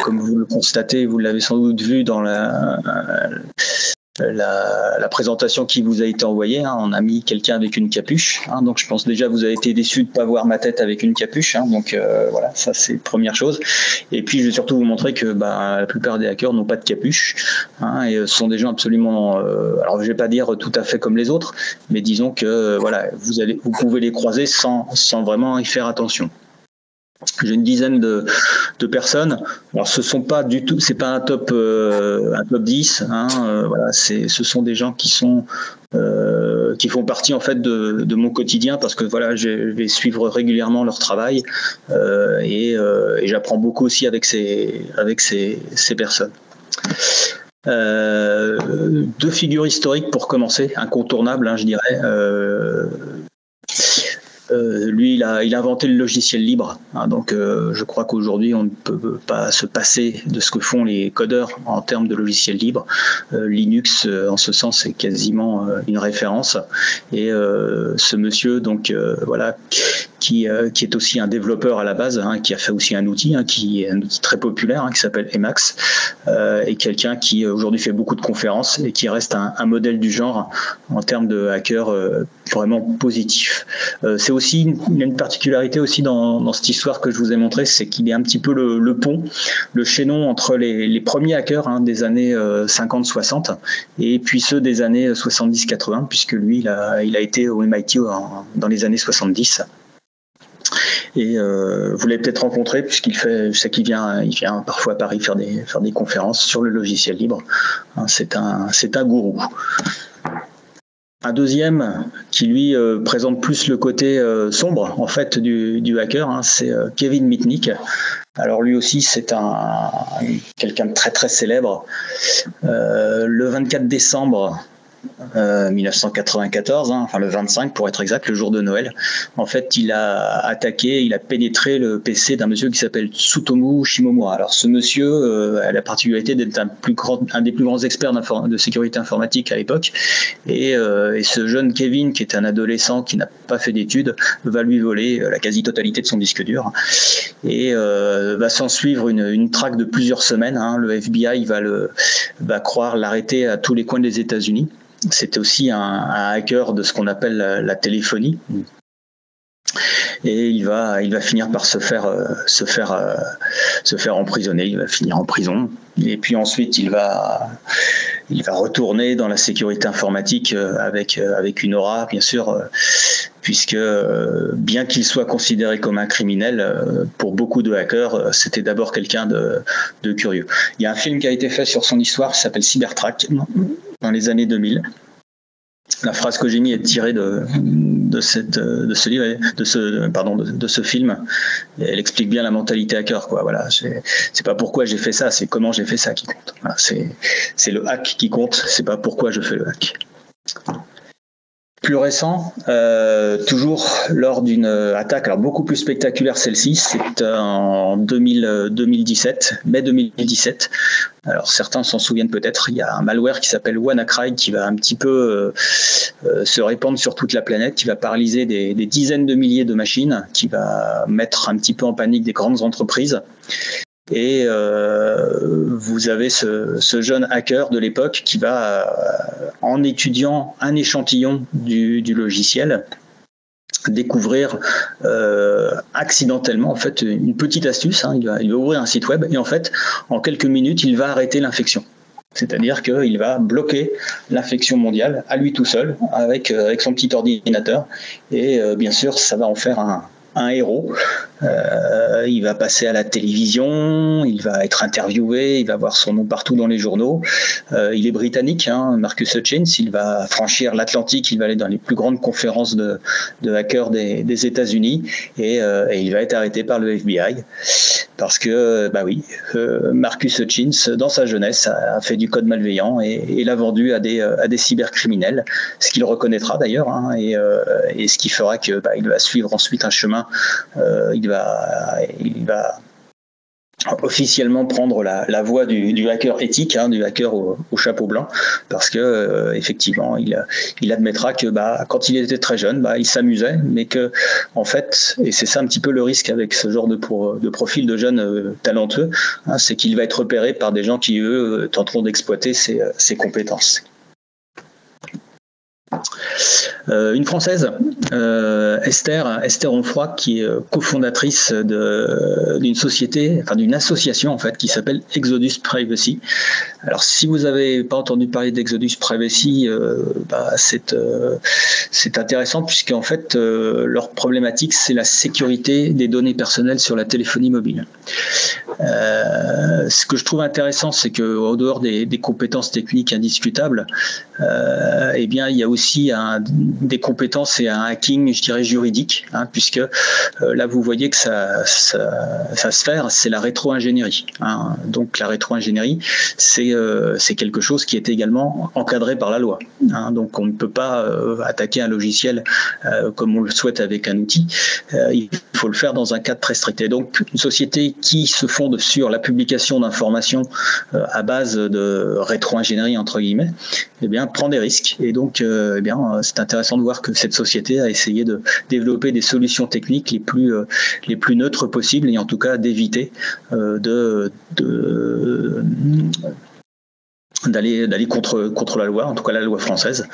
comme vous le constatez, vous l'avez sans doute vu dans la présentation qui vous a été envoyée, on a mis quelqu'un avec une capuche, donc je pense déjà vous avez été déçu de ne pas voir ma tête avec une capuche, donc voilà, ça c'est première chose. Et puis je vais surtout vous montrer que la plupart des hackers n'ont pas de capuche, et ce sont des gens absolument, alors je vais pas dire tout à fait comme les autres, mais disons que voilà, vous pouvez les croiser sans vraiment y faire attention. J'ai une dizaine de personnes. Alors ce sont pas du tout, c'est pas un top 10. Voilà, ce sont des gens qui font partie en fait de mon quotidien, parce que voilà, je vais suivre régulièrement leur travail et j'apprends beaucoup aussi avec ces personnes. Deux figures historiques pour commencer, incontournables, je dirais. Lui, il a inventé le logiciel libre, donc je crois qu'aujourd'hui on ne peut pas se passer de ce que font les codeurs en termes de logiciel libre. Linux, en ce sens, est quasiment une référence. Et ce monsieur, donc voilà, qui est aussi un développeur à la base, qui a fait aussi un outil, qui est un outil très populaire, qui s'appelle Emacs, et quelqu'un qui aujourd'hui fait beaucoup de conférences et qui reste un modèle du genre en termes de hacker vraiment positif. C'est aussi il y a une particularité aussi dans cette histoire que je vous ai montrée, c'est qu'il est un petit peu le pont, le chaînon entre les premiers hackers des années 50-60 et puis ceux des années 70-80, puisque lui il a été au MIT dans les années 70. Et vous l'avez peut-être rencontré, je sais qu'il vient parfois à Paris faire des conférences sur le logiciel libre. C'est un gourou. Un deuxième qui lui présente plus le côté sombre en fait du hacker, c'est Kevin Mitnick. Alors lui aussi c'est quelqu'un de très très célèbre. Le 24 décembre 1994, enfin le 25 pour être exact, le jour de Noël. En fait, il a pénétré le PC d'un monsieur qui s'appelle Tsutomu Shimomura. Alors ce monsieur a la particularité d'être un des plus grands experts de sécurité informatique à l'époque, et ce jeune Kevin, qui est un adolescent qui n'a pas fait d'études, va lui voler la quasi-totalité de son disque dur, et va s'en suivre une traque de plusieurs semaines. Le FBI va croire l'arrêter à tous les coins des États-Unis. C'était aussi un hacker de ce qu'on appelle la téléphonie. Et il va finir par se faire emprisonner. Il va finir en prison. Et puis ensuite, il va retourner dans la sécurité informatique avec une aura, bien sûr, puisque bien qu'il soit considéré comme un criminel, pour beaucoup de hackers, c'était d'abord quelqu'un de curieux. Il y a un film qui a été fait sur son histoire qui s'appelle Cybertrack dans les années 2000. La phrase que j'ai mise est tirée de ce livre, de ce film. Et elle explique bien la mentalité hacker, quoi. Voilà, c'est pas pourquoi j'ai fait ça, c'est comment j'ai fait ça qui compte. Voilà, c'est le hack qui compte, c'est pas pourquoi je fais le hack. Plus récent, toujours lors d'une attaque, alors beaucoup plus spectaculaire celle-ci, c'est en 2017, mai 2017. Alors certains s'en souviennent peut-être, il y a un malware qui s'appelle WannaCry qui va un petit peu se répandre sur toute la planète, qui va paralyser des dizaines de milliers de machines, qui va mettre un petit peu en panique des grandes entreprises. Et vous avez ce jeune hacker de l'époque qui va, en étudiant un échantillon du logiciel, découvrir accidentellement en fait une petite astuce. Il va ouvrir un site web et en fait en quelques minutes il va arrêter l'infection. C'est-à-dire qu'il va bloquer l'infection mondiale à lui tout seul avec son petit ordinateur et bien sûr ça va en faire un héros. Il va passer à la télévision, il va être interviewé, il va voir son nom partout dans les journaux. Il est britannique, Marcus Hutchins, il va franchir l'Atlantique, il va aller dans les plus grandes conférences de hackers des États-Unis et il va être arrêté par le FBI parce que, Marcus Hutchins, dans sa jeunesse, a fait du code malveillant et l'a vendu à des cybercriminels, ce qu'il reconnaîtra d'ailleurs, et ce qui fera que il va suivre ensuite un chemin. Il va officiellement prendre la voie du hacker éthique, du hacker au chapeau blanc, parce que effectivement, il admettra que quand il était très jeune, il s'amusait, mais que en fait, et c'est ça un petit peu le risque avec ce genre de profil de jeunes talentueux, c'est qu'il va être repéré par des gens qui eux tenteront d'exploiter ses compétences. Une Française, Esther Onfroy, qui est cofondatrice d'une société, d'une association en fait, qui s'appelle Exodus Privacy. Alors, si vous n'avez pas entendu parler d'Exodus Privacy, c'est intéressant puisqu'en fait, leur problématique, c'est la sécurité des données personnelles sur la téléphonie mobile. Ce que je trouve intéressant, c'est qu'au dehors des compétences techniques indiscutables, il y a aussi des compétences et un hacking, je dirais, juridique, puisque là, vous voyez que sa sphère, c'est la rétro-ingénierie. Donc, la rétro-ingénierie, c'est quelque chose qui est également encadré par la loi. Donc, on ne peut pas attaquer un logiciel comme on le souhaite avec un outil. Il faut le faire dans un cadre très strict. Et donc, une société qui se fonde sur la publication d'informations à base de rétro-ingénierie, entre guillemets, prend des risques. Et donc, c'est intéressant de voir que cette société a essayé de développer des solutions techniques les plus neutres possibles et en tout cas d'éviter d'aller contre la loi, en tout cas la loi française,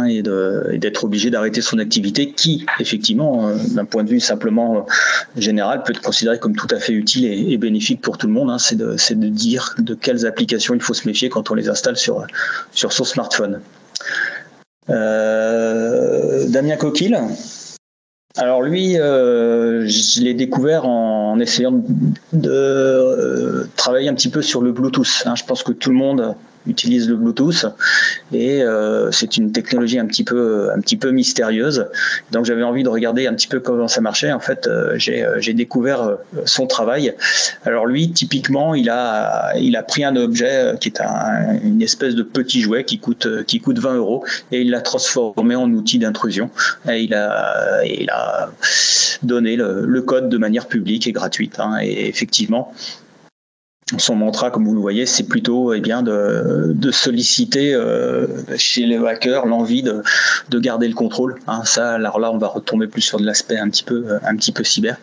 et d'être obligé d'arrêter son activité qui, effectivement, d'un point de vue simplement général, peut être considérée comme tout à fait utile et bénéfique pour tout le monde. C'est de dire de quelles applications il faut se méfier quand on les installe sur son smartphone. Damien Coquille. Alors lui, je l'ai découvert en essayant de travailler un petit peu sur le Bluetooth. Je pense que tout le monde utilise le Bluetooth et c'est une technologie un petit peu mystérieuse. Donc j'avais envie de regarder un petit peu comment ça marchait. En fait, j'ai découvert son travail. Alors lui, typiquement, il a pris un objet qui est une espèce de petit jouet qui coûte 20 € et il l'a transformé en outil d'intrusion. Et il a donné le code de manière publique et gratuite. Et effectivement, son mantra, comme vous le voyez, c'est plutôt de solliciter chez les hackers l'envie de garder le contrôle. Alors là, on va retomber plus sur de l'aspect un petit peu cyber.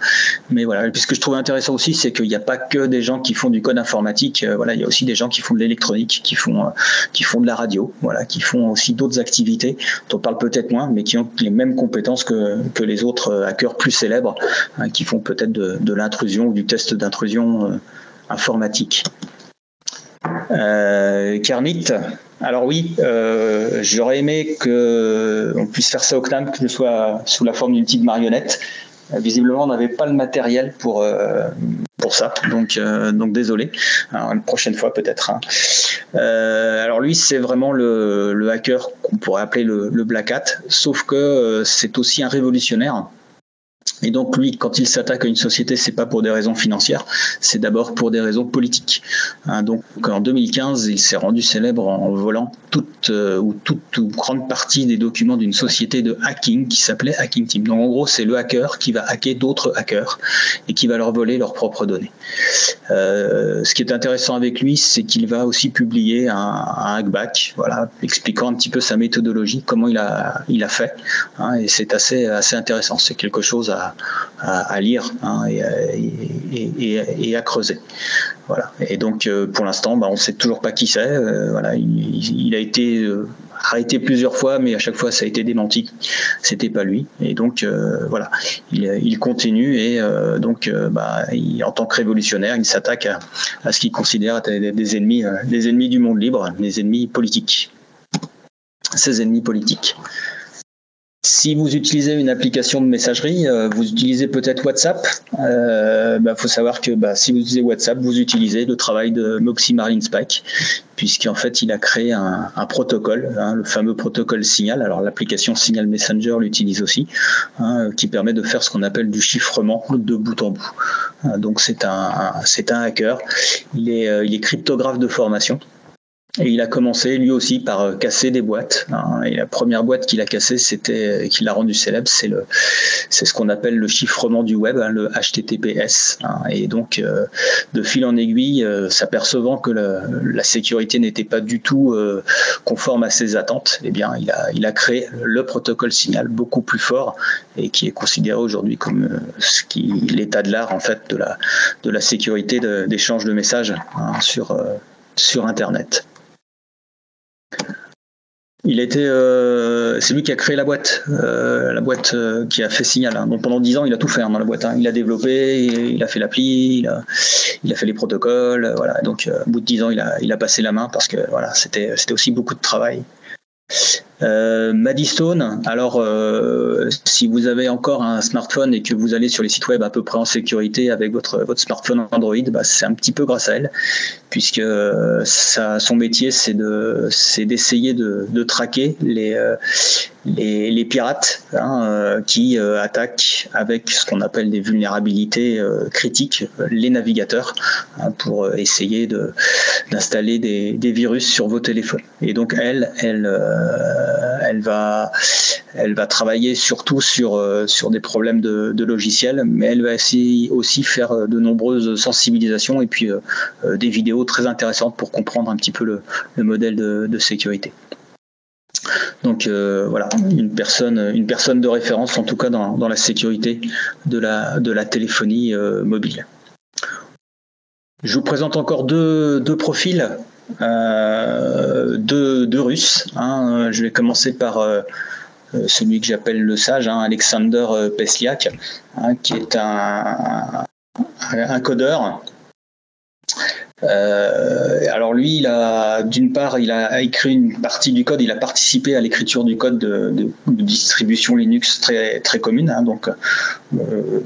Mais voilà, puis ce que je trouve intéressant aussi, c'est qu'il n'y a pas que des gens qui font du code informatique. Il y a aussi des gens qui font de l'électronique, qui font de la radio, qui font aussi d'autres activités dont on parle peut-être moins, mais qui ont les mêmes compétences que les autres hackers plus célèbres, qui font peut-être de l'intrusion ou du test d'intrusion informatique. Kernit, alors oui, j'aurais aimé qu'on puisse faire ça au CNAM, que ce soit sous la forme d'une petite marionnette. Visiblement, on n'avait pas le matériel pour ça, donc désolé. Alors, une prochaine fois peut-être. Alors lui, c'est vraiment le hacker qu'on pourrait appeler le Black Hat, sauf que c'est aussi un révolutionnaire. Et donc lui, quand il s'attaque à une société, c'est pas pour des raisons financières, c'est d'abord pour des raisons politiques. Donc en 2015, il s'est rendu célèbre en volant toute ou grande partie des documents d'une société de hacking qui s'appelait Hacking Team. Donc en gros, c'est le hacker qui va hacker d'autres hackers et qui va leur voler leurs propres données. Ce qui est intéressant avec lui, c'est qu'il va aussi publier un hackback, expliquant un petit peu sa méthodologie, comment il a fait. Et c'est assez intéressant. C'est quelque chose à lire et à creuser. Voilà. Et donc pour l'instant, on ne sait toujours pas qui c'est. Il a été arrêté plusieurs fois, mais à chaque fois ça a été démenti. C'était pas lui. Et donc il continue et en tant que révolutionnaire, il s'attaque à ce qu'il considère être des ennemis du monde libre, des ennemis politiques. Ses ennemis politiques. Si vous utilisez une application de messagerie, vous utilisez peut-être WhatsApp. Faut savoir que si vous utilisez WhatsApp, vous utilisez le travail de Moxie Marlinspike, puisqu'en fait il a créé un protocole, le fameux protocole Signal. Alors l'application Signal Messenger l'utilise aussi, qui permet de faire ce qu'on appelle du chiffrement de bout en bout. Donc c'est un hacker. Il est cryptographe de formation. Et il a commencé lui aussi par casser des boîtes. Et la première boîte qu'il a cassée, qu'il a rendu célèbre, c'est ce qu'on appelle le chiffrement du web, le HTTPS. Et donc, de fil en aiguille, s'apercevant que la sécurité n'était pas du tout conforme à ses attentes, il a créé le protocole Signal, beaucoup plus fort et qui est considéré aujourd'hui comme l'état de l'art en fait de la sécurité d'échange de messages sur Internet. C'est lui qui a créé la boîte qui a fait Signal. Donc pendant 10 ans, il a tout fait dans la boîte. Il a développé, il a fait l'appli, il a fait les protocoles. Donc au bout de 10 ans, il a passé la main parce que c'était aussi beaucoup de travail. Maddystone, alors si vous avez encore un smartphone et que vous allez sur les sites web à peu près en sécurité avec votre smartphone Android, c'est un petit peu grâce à elle, puisque son métier c'est d'essayer de traquer les pirates qui attaquent avec ce qu'on appelle des vulnérabilités critiques les navigateurs pour essayer d'installer des virus sur vos téléphones. Et donc elle va travailler surtout sur des problèmes de logiciels, mais elle va aussi faire de nombreuses sensibilisations et puis des vidéos très intéressantes pour comprendre un petit peu le modèle de sécurité. Donc une personne de référence en tout cas dans la sécurité de la téléphonie mobile. Je vous présente encore deux profils, deux Russes. Je vais commencer par celui que j'appelle le sage, Alexander Pesliak, qui est un codeur Alors lui, d'une part, il a écrit une partie du code, il a participé à l'écriture du code de distribution Linux très, très commune. Hein, donc,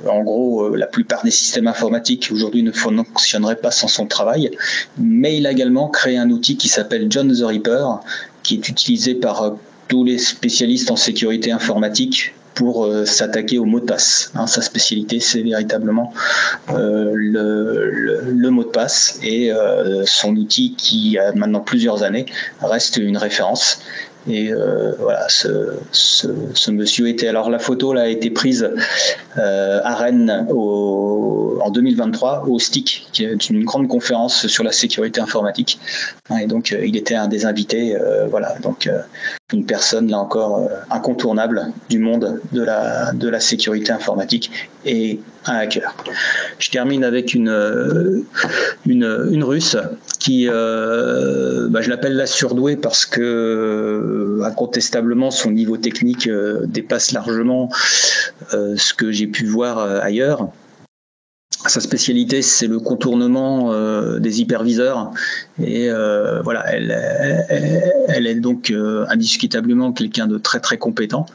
en gros, la plupart des systèmes informatiques aujourd'hui ne fonctionneraient pas sans son travail. Mais il a également créé un outil qui s'appelle John the Ripper, qui est utilisé par tous les spécialistes en sécurité informatique pour s'attaquer au mot de passe. Hein, sa spécialité, c'est véritablement le mot de passe, et son outil, qui a maintenant plusieurs années, reste une référence. Et voilà, ce monsieur était... Alors la photo là a été prise à Rennes en 2023 au STIC, qui est une grande conférence sur la sécurité informatique. Et donc il était un des invités. Voilà, donc une personne là encore incontournable du monde de la sécurité informatique, et un hacker. Je termine avec une Russe qui, je l'appelle la surdouée, parce que incontestablement son niveau technique dépasse largement ce que j'ai pu voir ailleurs. Sa spécialité, c'est le contournement des hyperviseurs, et voilà, elle est donc indiscutablement quelqu'un de très très compétent.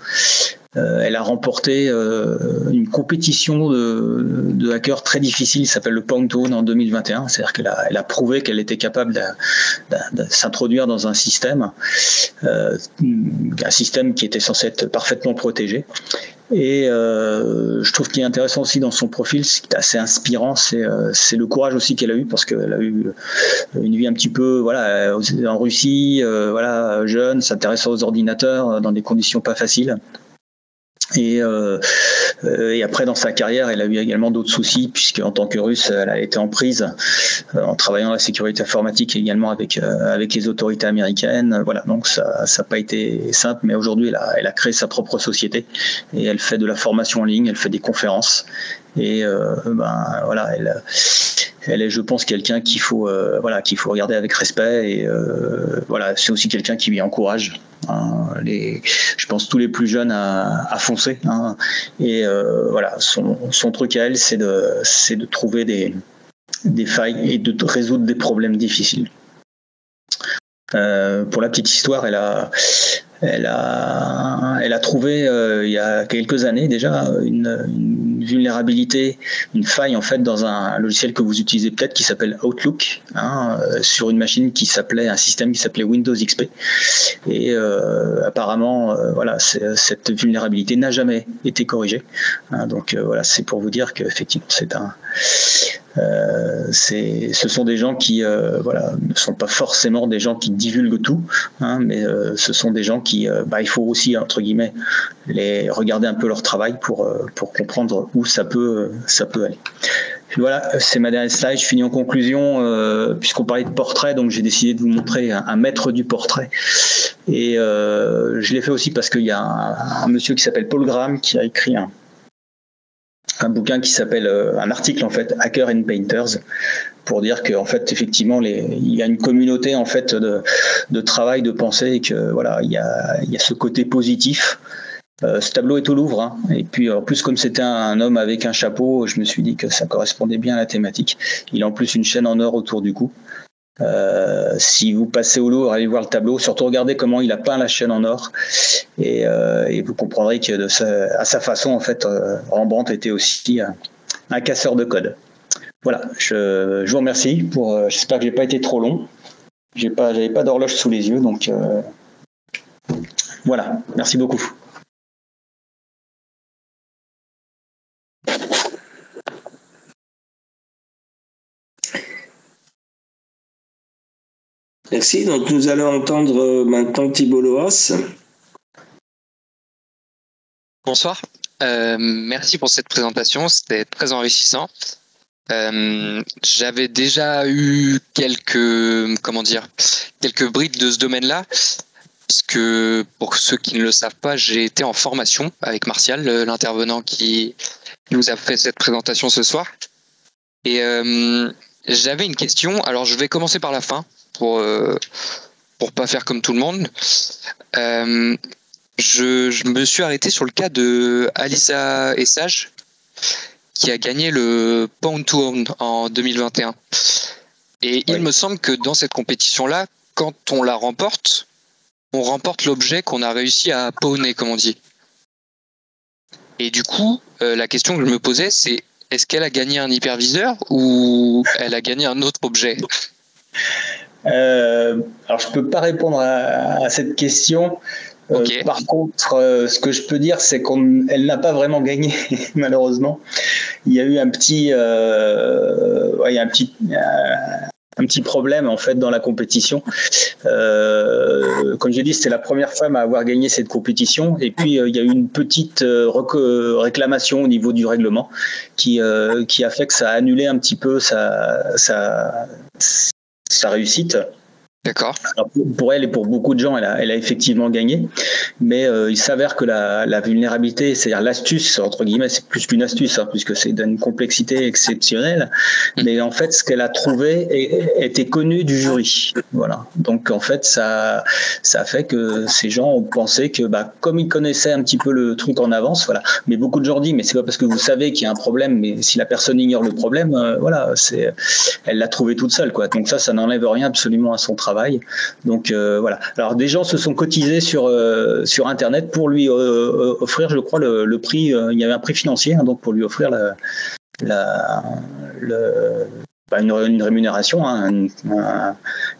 Elle a remporté une compétition de hackers très difficile, qui s'appelle le Pwn'Tone, en 2021. C'est-à-dire qu'elle a prouvé qu'elle était capable de s'introduire dans un système qui était censé être parfaitement protégé. Et je trouve qu'il est intéressant aussi dans son profil, ce qui est assez inspirant, c'est le courage aussi qu'elle a eu, parce qu'elle a eu une vie un petit peu, voilà, en Russie, voilà, jeune, s'intéressant aux ordinateurs dans des conditions pas faciles. Et après, dans sa carrière, elle a eu également d'autres soucis, puisque en tant que Russe, elle a été en prise en travaillant dans la sécurité informatique, également avec les autorités américaines. Voilà, donc ça n'a pas été simple, mais aujourd'hui, elle a créé sa propre société, et elle fait de la formation en ligne, elle fait des conférences, et voilà, elle est, je pense, quelqu'un qu'il faut regarder avec respect, et voilà, c'est aussi quelqu'un qui lui encourage, hein, je pense, tous les plus jeunes à foncer, hein, et voilà, son truc à elle, c'est de trouver des failles et de résoudre des problèmes difficiles. Pour la petite histoire, elle a trouvé il y a quelques années déjà une vulnérabilité, une faille en fait dans un logiciel que vous utilisez peut-être, qui s'appelle Outlook, hein, sur une machine un système qui s'appelait Windows XP. Et apparemment, voilà, cette vulnérabilité n'a jamais été corrigée. Hein, donc voilà, c'est pour vous dire qu'effectivement, ce sont des gens qui voilà, ne sont pas forcément des gens qui divulguent tout, hein, mais ce sont des gens qui, il faut aussi, entre guillemets, regarder un peu leur travail pour comprendre où ça peut aller. Voilà, c'est ma dernière slide. Je finis en conclusion, puisqu'on parlait de portrait, donc j'ai décidé de vous montrer un maître du portrait. Et je l'ai fait aussi parce qu'il y a un monsieur qui s'appelle Paul Graham, qui a écrit un bouquin qui s'appelle, un article en fait, Hackers and Painters, pour dire que en fait, effectivement, il y a une communauté en fait de travail, de pensée, et que voilà, il y a ce côté positif. Ce tableau est au Louvre, hein, et puis en plus, comme c'était un homme avec un chapeau, je me suis dit que ça correspondait bien à la thématique. Il a en plus une chaîne en or autour du cou. Si vous passez au Louvre, allez voir le tableau, surtout regardez comment il a peint la chaîne en or, et vous comprendrez que à sa façon, en fait, Rembrandt était aussi un casseur de code. Voilà, je vous remercie. J'espère que j'ai pas été trop long. J'avais pas d'horloge sous les yeux, donc voilà. Merci beaucoup. Merci. Donc nous allons entendre maintenant Thibault Loas. Bonsoir. Merci pour cette présentation. C'était très enrichissant. J'avais déjà eu quelques brides de ce domaine-là, puisque pour ceux qui ne le savent pas, j'ai été en formation avec Martial, l'intervenant qui nous a fait cette présentation ce soir. Et j'avais une question. Alors je vais commencer par la fin pour pas faire comme tout le monde. Je me suis arrêté sur le cas de Alissa Essage, qui a gagné le Pwn'Tone en 2021. Et il me semble que dans cette compétition-là, quand on la remporte, on remporte l'objet qu'on a réussi à pawner, comme on dit. Et du coup, la question que je me posais, c'est est-ce qu'elle a gagné un hyperviseur ou elle a gagné un autre objet? Alors, je peux pas répondre à cette question. Okay. Par contre, ce que je peux dire, c'est qu'elle n'a pas vraiment gagné, malheureusement. Il y a eu un petit problème en fait dans la compétition. Comme j'ai dit, c'était la première femme à avoir gagné cette compétition, et puis il y a eu une petite réclamation au niveau du règlement qui a fait que ça a annulé un petit peu sa réussite. D'accord. Alors pour elle et pour beaucoup de gens, elle a effectivement gagné, mais il s'avère que la vulnérabilité, c'est-à-dire l'astuce, entre guillemets, c'est plus qu'une astuce, hein, puisque c'est d'une complexité exceptionnelle, mais en fait, ce qu'elle a trouvé était connu du jury. Voilà. Donc en fait, ça a fait que ces gens ont pensé que, comme ils connaissaient un petit peu le truc en avance, voilà. Mais beaucoup de gens disent, mais c'est pas parce que vous savez qu'il y a un problème, mais si la personne ignore le problème, voilà, elle l'a trouvé toute seule, quoi. Donc ça n'enlève rien absolument à son travail. Donc voilà. Alors des gens se sont cotisés sur Internet pour lui offrir, je crois, le prix. Il y avait un prix financier, hein, donc pour lui offrir une rémunération, hein,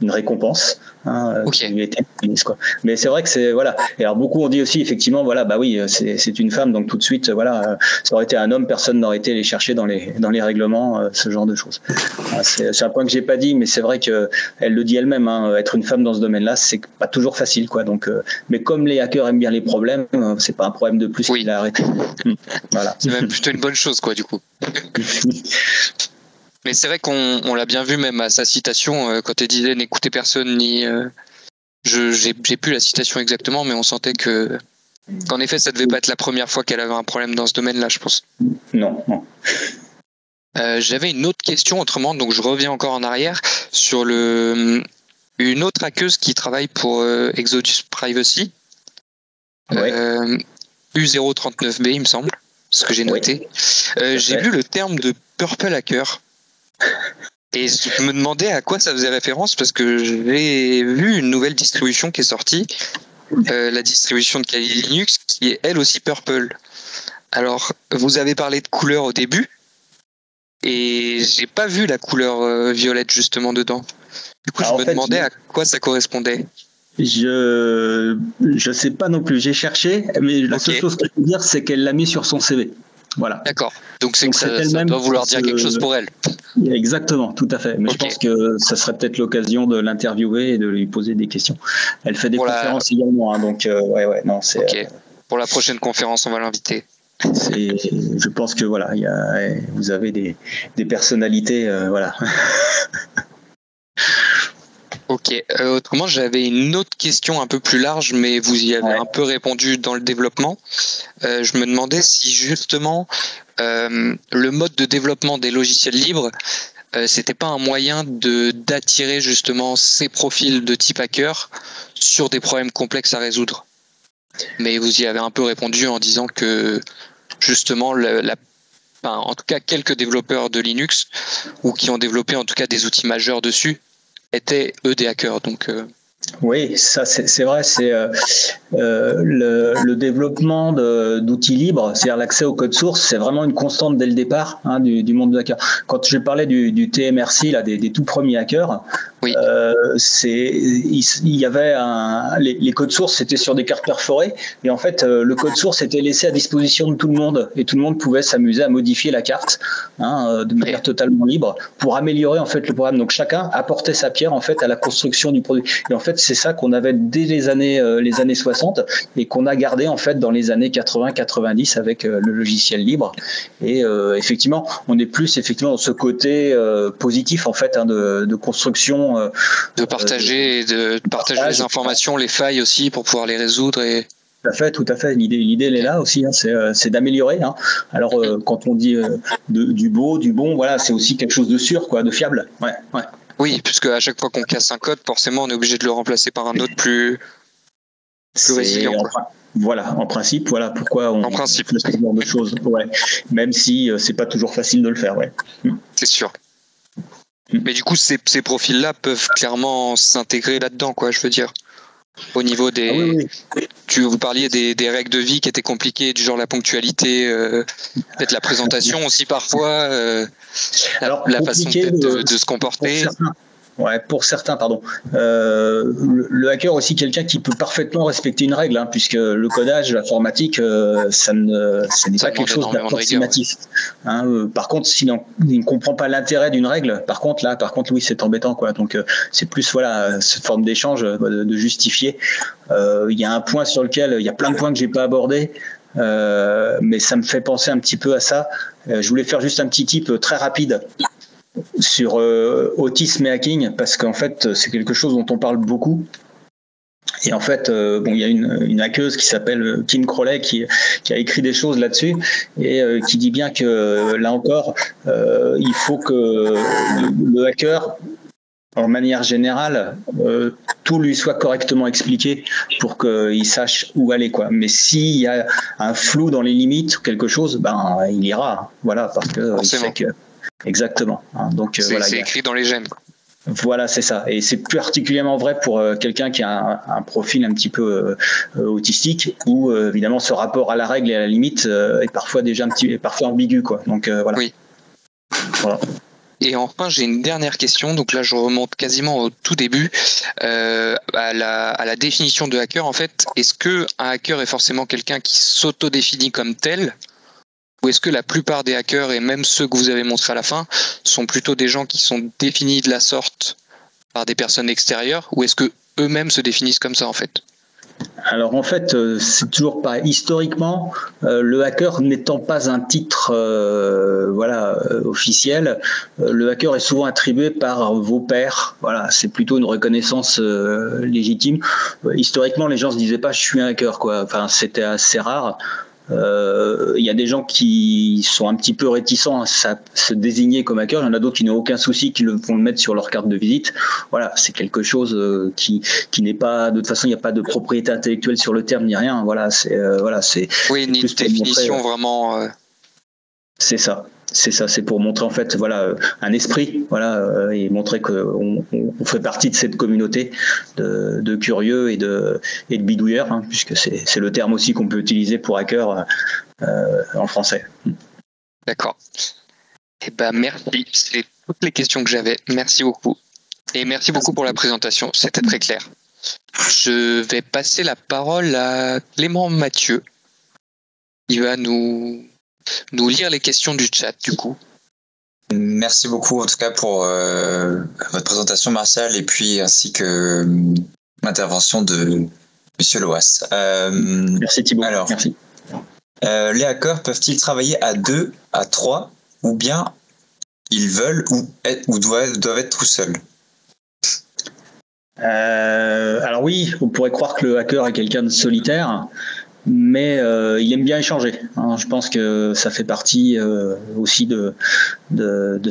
une récompense, hein, qui lui était mise, quoi. Mais c'est vrai que c'est voilà. Et alors beaucoup ont dit aussi effectivement voilà, oui, c'est une femme, donc tout de suite voilà, ça aurait été un homme, personne n'aurait été les chercher dans les règlements, ce genre de choses. C'est un point que j'ai pas dit, mais c'est vrai que elle le dit elle-même, hein, être une femme dans ce domaine-là, c'est pas toujours facile, quoi. Donc mais comme les hackers aiment bien les problèmes, c'est pas un problème de plus qu'il a arrêté. Voilà. C'est même plutôt une bonne chose, quoi, du coup. Mais c'est vrai qu'on l'a bien vu même à sa citation, quand elle disait n'écoutez personne ni... j'ai plus la citation exactement, mais on sentait qu'en effet ça devait pas être la première fois qu'elle avait un problème dans ce domaine-là, je pense. Non. J'avais une autre question autrement, donc je reviens encore en arrière sur une autre hackeuse qui travaille pour Exodus Privacy, U039B il me semble, ce que j'ai noté. J'ai lu le terme de Purple Hacker. Et je me demandais à quoi ça faisait référence parce que j'ai vu une nouvelle distribution qui est sortie, la distribution de Kali Linux, qui est elle aussi Purple. Alors, vous avez parlé de couleur au début, et j'ai pas vu la couleur violette justement dedans. Du coup, je me demandais à quoi ça correspondait. Je sais pas non plus. J'ai cherché, mais la seule chose que je peux dire, c'est qu'elle l'a mis sur son CV. Voilà. D'accord. Donc ça doit vouloir dire quelque chose pour elle. Exactement, tout à fait. Mais je pense que ça serait peut-être l'occasion de l'interviewer et de lui poser des questions. Elle fait des conférences également, hein, donc non, c'est. Ok. Pour la prochaine conférence, on va l'inviter. Je pense que voilà, vous avez des personnalités, voilà. Ok. Autrement, j'avais une autre question un peu plus large, mais vous y avez un peu répondu dans le développement. Je me demandais si justement le mode de développement des logiciels libres, c'était pas un moyen d'attirer justement ces profils de type hacker sur des problèmes complexes à résoudre. Mais vous y avez un peu répondu en disant que justement en tout cas quelques développeurs de Linux ou qui ont développé en tout cas des outils majeurs dessus étaient eux des hackers, donc oui, ça c'est vrai, c'est le développement d'outils libres, c'est-à-dire l'accès au code source, c'est vraiment une constante dès le départ, hein, du monde du hacker. Quand je parlais du TMRC, là, des tout premiers hackers, oui. Il y avait les codes sources, c'était sur des cartes perforées, et en fait le code source était laissé à disposition de tout le monde, et tout le monde pouvait s'amuser à modifier la carte, hein, de manière totalement libre pour améliorer en fait le programme. Donc chacun apportait sa pierre en fait à la construction du produit. Et en fait c'est ça qu'on avait dès les années 60 et qu'on a gardé en fait dans les années 80-90 avec le logiciel libre. Et effectivement, on est plus effectivement dans ce côté positif en fait, hein, de construction. De partager les informations, les failles aussi pour pouvoir les résoudre. Et... Tout à fait. L'idée elle est là aussi, hein, c'est d'améliorer. Hein. Alors quand on dit du beau, du bon, voilà, c'est aussi quelque chose de sûr, quoi, de fiable. Ouais. Oui, puisque à chaque fois qu'on casse un code, forcément, on est obligé de le remplacer par un autre plus résilient. Voilà, en principe, voilà pourquoi on fait ce genre de choses. Ouais. Même si c'est pas toujours facile de le faire, ouais. C'est sûr. Mais du coup, ces profils-là peuvent clairement s'intégrer là-dedans, quoi, je veux dire. Au niveau des... Oui. Vous parliez des règles de vie qui étaient compliquées, du genre la ponctualité, peut-être la présentation aussi parfois, la façon peut-être de se comporter. Pour certains, pardon. Le hacker aussi quelqu'un qui peut parfaitement respecter une règle, puisque le codage, l'informatique, ce n'est pas quelque chose d'approximatif. Par contre, s'il ne comprend pas l'intérêt d'une règle, par contre, oui, c'est embêtant, quoi. Donc, c'est plus, cette forme d'échange, de justifier. Il y a un point sur lequel, il y a plein de points que j'ai pas abordés. Mais ça me fait penser un petit peu à ça. Je voulais faire juste un petit tip très rapide sur autisme et hacking, parce qu'en fait c'est quelque chose dont on parle beaucoup. Et en fait, il y a une hackeuse qui s'appelle Kim Crowley qui a écrit des choses là-dessus et qui dit bien que là encore, il faut que le hacker, en manière générale, tout lui soit correctement expliqué pour qu'il sache où aller, quoi. Mais s'il y a un flou dans les limites ou quelque chose, il ira, parce que il sait que exactement. Donc c'est écrit dans les gènes, quoi. Voilà, c'est ça. Et c'est plus particulièrement vrai pour quelqu'un qui a un profil un petit peu autistique, où évidemment ce rapport à la règle et à la limite est parfois déjà parfois ambigu, quoi. Donc voilà. Oui. Voilà. Et enfin, j'ai une dernière question. Donc là, je remonte quasiment au tout début, à la définition de hacker. En fait, est-ce que un hacker est forcément quelqu'un qui s'auto-définit comme tel? Ou est-ce que la plupart des hackers, et même ceux que vous avez montrés à la fin, sont plutôt des gens qui sont définis de la sorte par des personnes extérieures, ou est-ce que eux-mêmes se définissent comme ça, en fait? Alors en fait, c'est toujours pas historiquement, le hacker n'étant pas un titre officiel, le hacker est souvent attribué par vos pairs. Voilà, c'est plutôt une reconnaissance légitime. Historiquement, les gens se disaient pas je suis un hacker, quoi. Enfin, c'était assez rare. Il y a des gens qui sont un petit peu réticents à se désigner comme hacker. Il y en a d'autres qui n'ont aucun souci, qui vont le mettre sur leur carte de visite. Voilà, c'est quelque chose qui n'est pas, de toute façon, il n'y a pas de propriété intellectuelle sur le terme ni rien. Voilà, c'est oui, ni de définition montrer, vraiment. C'est ça. C'est pour montrer en fait un esprit, et montrer qu'on fait partie de cette communauté de curieux et de bidouilleurs, puisque c'est le terme aussi qu'on peut utiliser pour hacker en français. D'accord. Eh ben merci, c'est toutes les questions que j'avais. Merci beaucoup. Et merci beaucoup pour la présentation, c'était très clair. Je vais passer la parole à Clément Mathieu. Il va nous lire les questions du chat, du coup. Merci beaucoup, en tout cas, pour votre présentation, Martial, et puis ainsi que l'intervention de Monsieur Loas. Merci Thibaut. Alors, merci. Les hackers peuvent-ils travailler à 2, à 3, ou bien ils veulent ou doivent être tout seuls? Alors oui, on pourrait croire que le hacker est quelqu'un de solitaire, mais il aime bien échanger. Je pense que ça fait partie aussi de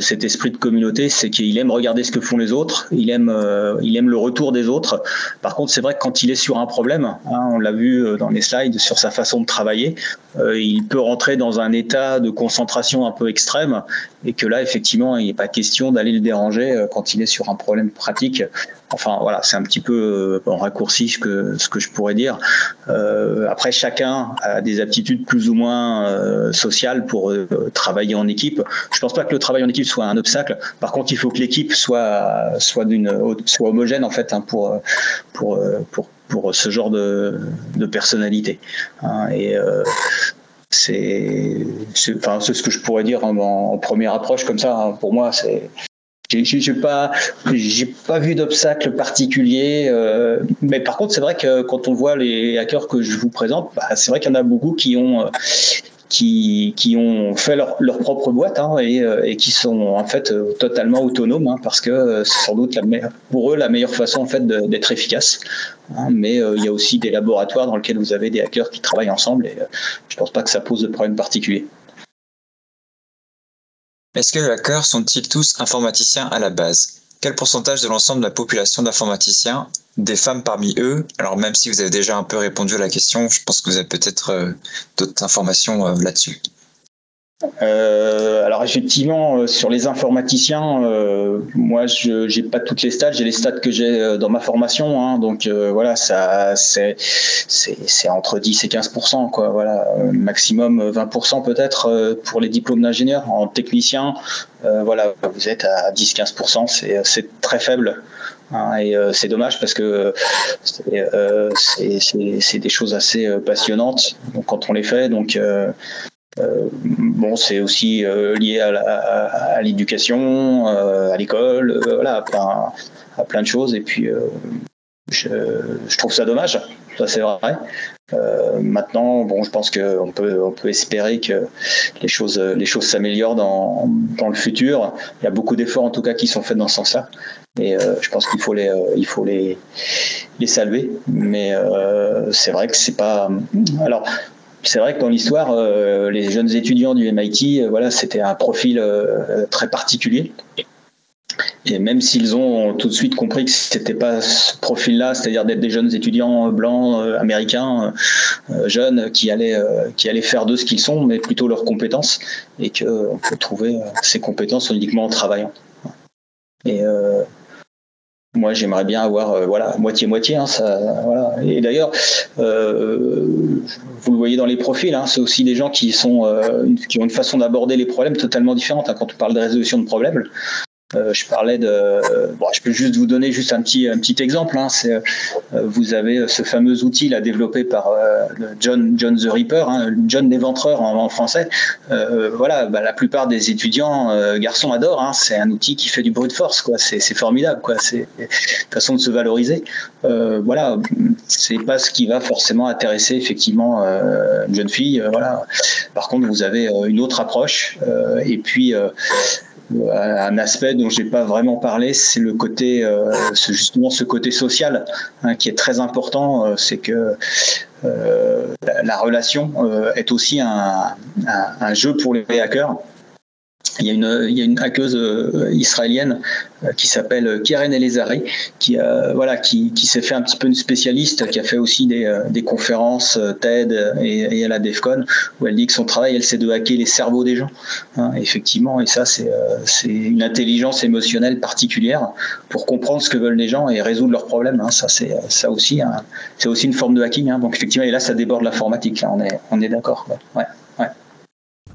cet esprit de communauté, c'est qu'il aime regarder ce que font les autres, il aime le retour des autres. Par contre, c'est vrai que quand il est sur un problème, on l'a vu dans les slides sur sa façon de travailler, il peut rentrer dans un état de concentration un peu extrême, et que là, effectivement, il n'est pas question d'aller le déranger quand il est sur un problème pratique. Enfin, voilà, c'est un petit peu en raccourci ce que je pourrais dire. Après, chacun a des aptitudes plus ou moins sociales pour travailler en équipe. Je pense pas que le travail en équipe soit un obstacle. Par contre, il faut que l'équipe soit homogène, en fait, pour ce genre de personnalité. Et c'est ce que je pourrais dire en première approche comme ça. Pour moi, c'est j'ai pas vu d'obstacle particulier, mais par contre c'est vrai que quand on voit les hackers que je vous présente, c'est vrai qu'il y en a beaucoup qui ont fait leur propre boîte, et qui sont en fait totalement autonomes, parce que c'est sans doute pour eux la meilleure façon en fait d'être efficace. Mais il y a aussi des laboratoires dans lesquels vous avez des hackers qui travaillent ensemble, et je pense pas que ça pose de problème particulier. Est-ce que les hackers sont-ils tous informaticiens à la base? Quel pourcentage de l'ensemble de la population d'informaticiens, des femmes parmi eux? Alors même si vous avez déjà un peu répondu à la question, je pense que vous avez peut-être d'autres informations là-dessus. Alors effectivement, sur les informaticiens, moi j'ai pas toutes les stats, j'ai les stats que j'ai dans ma formation, hein, donc voilà, ça c'est entre 10 et 15%, quoi, voilà, maximum 20% peut-être pour les diplômes d'ingénieur. En technicien, voilà, vous êtes à 10-15%, c'est très faible. Hein, et c'est dommage parce que c'est des choses assez passionnantes quand on les fait, donc bon, c'est aussi lié à l'éducation, à l'école, voilà, à plein de choses. Et puis, je trouve ça dommage, ça c'est vrai. Maintenant, bon, je pense qu'on peut espérer que les choses s'améliorent dans le futur. Il y a beaucoup d'efforts en tout cas qui sont faits dans ce sens-là. Et je pense qu'il faut les saluer. Mais c'est vrai que c'est pas. Alors. C'est vrai que dans l'histoire, les jeunes étudiants du MIT, voilà, c'était un profil très particulier. Et même s'ils ont tout de suite compris que c'était pas ce profil-là, c'est-à-dire d'être des jeunes étudiants blancs américains, jeunes qui allaient faire d'eux ce qu'ils sont, mais plutôt leurs compétences, et qu'on peut trouver ces compétences uniquement en travaillant. Et moi, j'aimerais bien avoir voilà, moitié-moitié. Hein, ça, voilà. Et d'ailleurs, vous le voyez dans les profils, hein, c'est aussi des gens qui ont une façon d'aborder les problèmes totalement différente. Hein, quand on parle de résolution de problèmes, je parlais bon, je peux juste vous donner juste un petit exemple. Hein, vous avez ce fameux outil là développé par John the Ripper, hein, John l'Éventreur en français. Voilà, la plupart des étudiants garçons adorent. Hein, c'est un outil qui fait du brute force, quoi. C'est formidable, quoi. C'est une façon de se valoriser. Voilà, c'est pas ce qui va forcément intéresser effectivement une jeune fille. Voilà. Par contre, vous avez une autre approche et puis un aspect dont j'ai pas vraiment parlé, c'est le côté, justement ce côté social, hein, qui est très important. C'est que la relation est aussi un jeu pour les hackers. Il y a une hackeuse israélienne qui s'appelle Keren Elezari, qui s'est fait un petit peu une spécialiste, qui a fait aussi des conférences TED et à la DEFCON, où elle dit que son travail, elle, c'est de hacker les cerveaux des gens. Hein, effectivement, et ça, c'est une intelligence émotionnelle particulière pour comprendre ce que veulent les gens et résoudre leurs problèmes. Hein, c'est aussi une forme de hacking. Hein, donc effectivement, et là, ça déborde l'informatique. Là, on est d'accord. Ouais.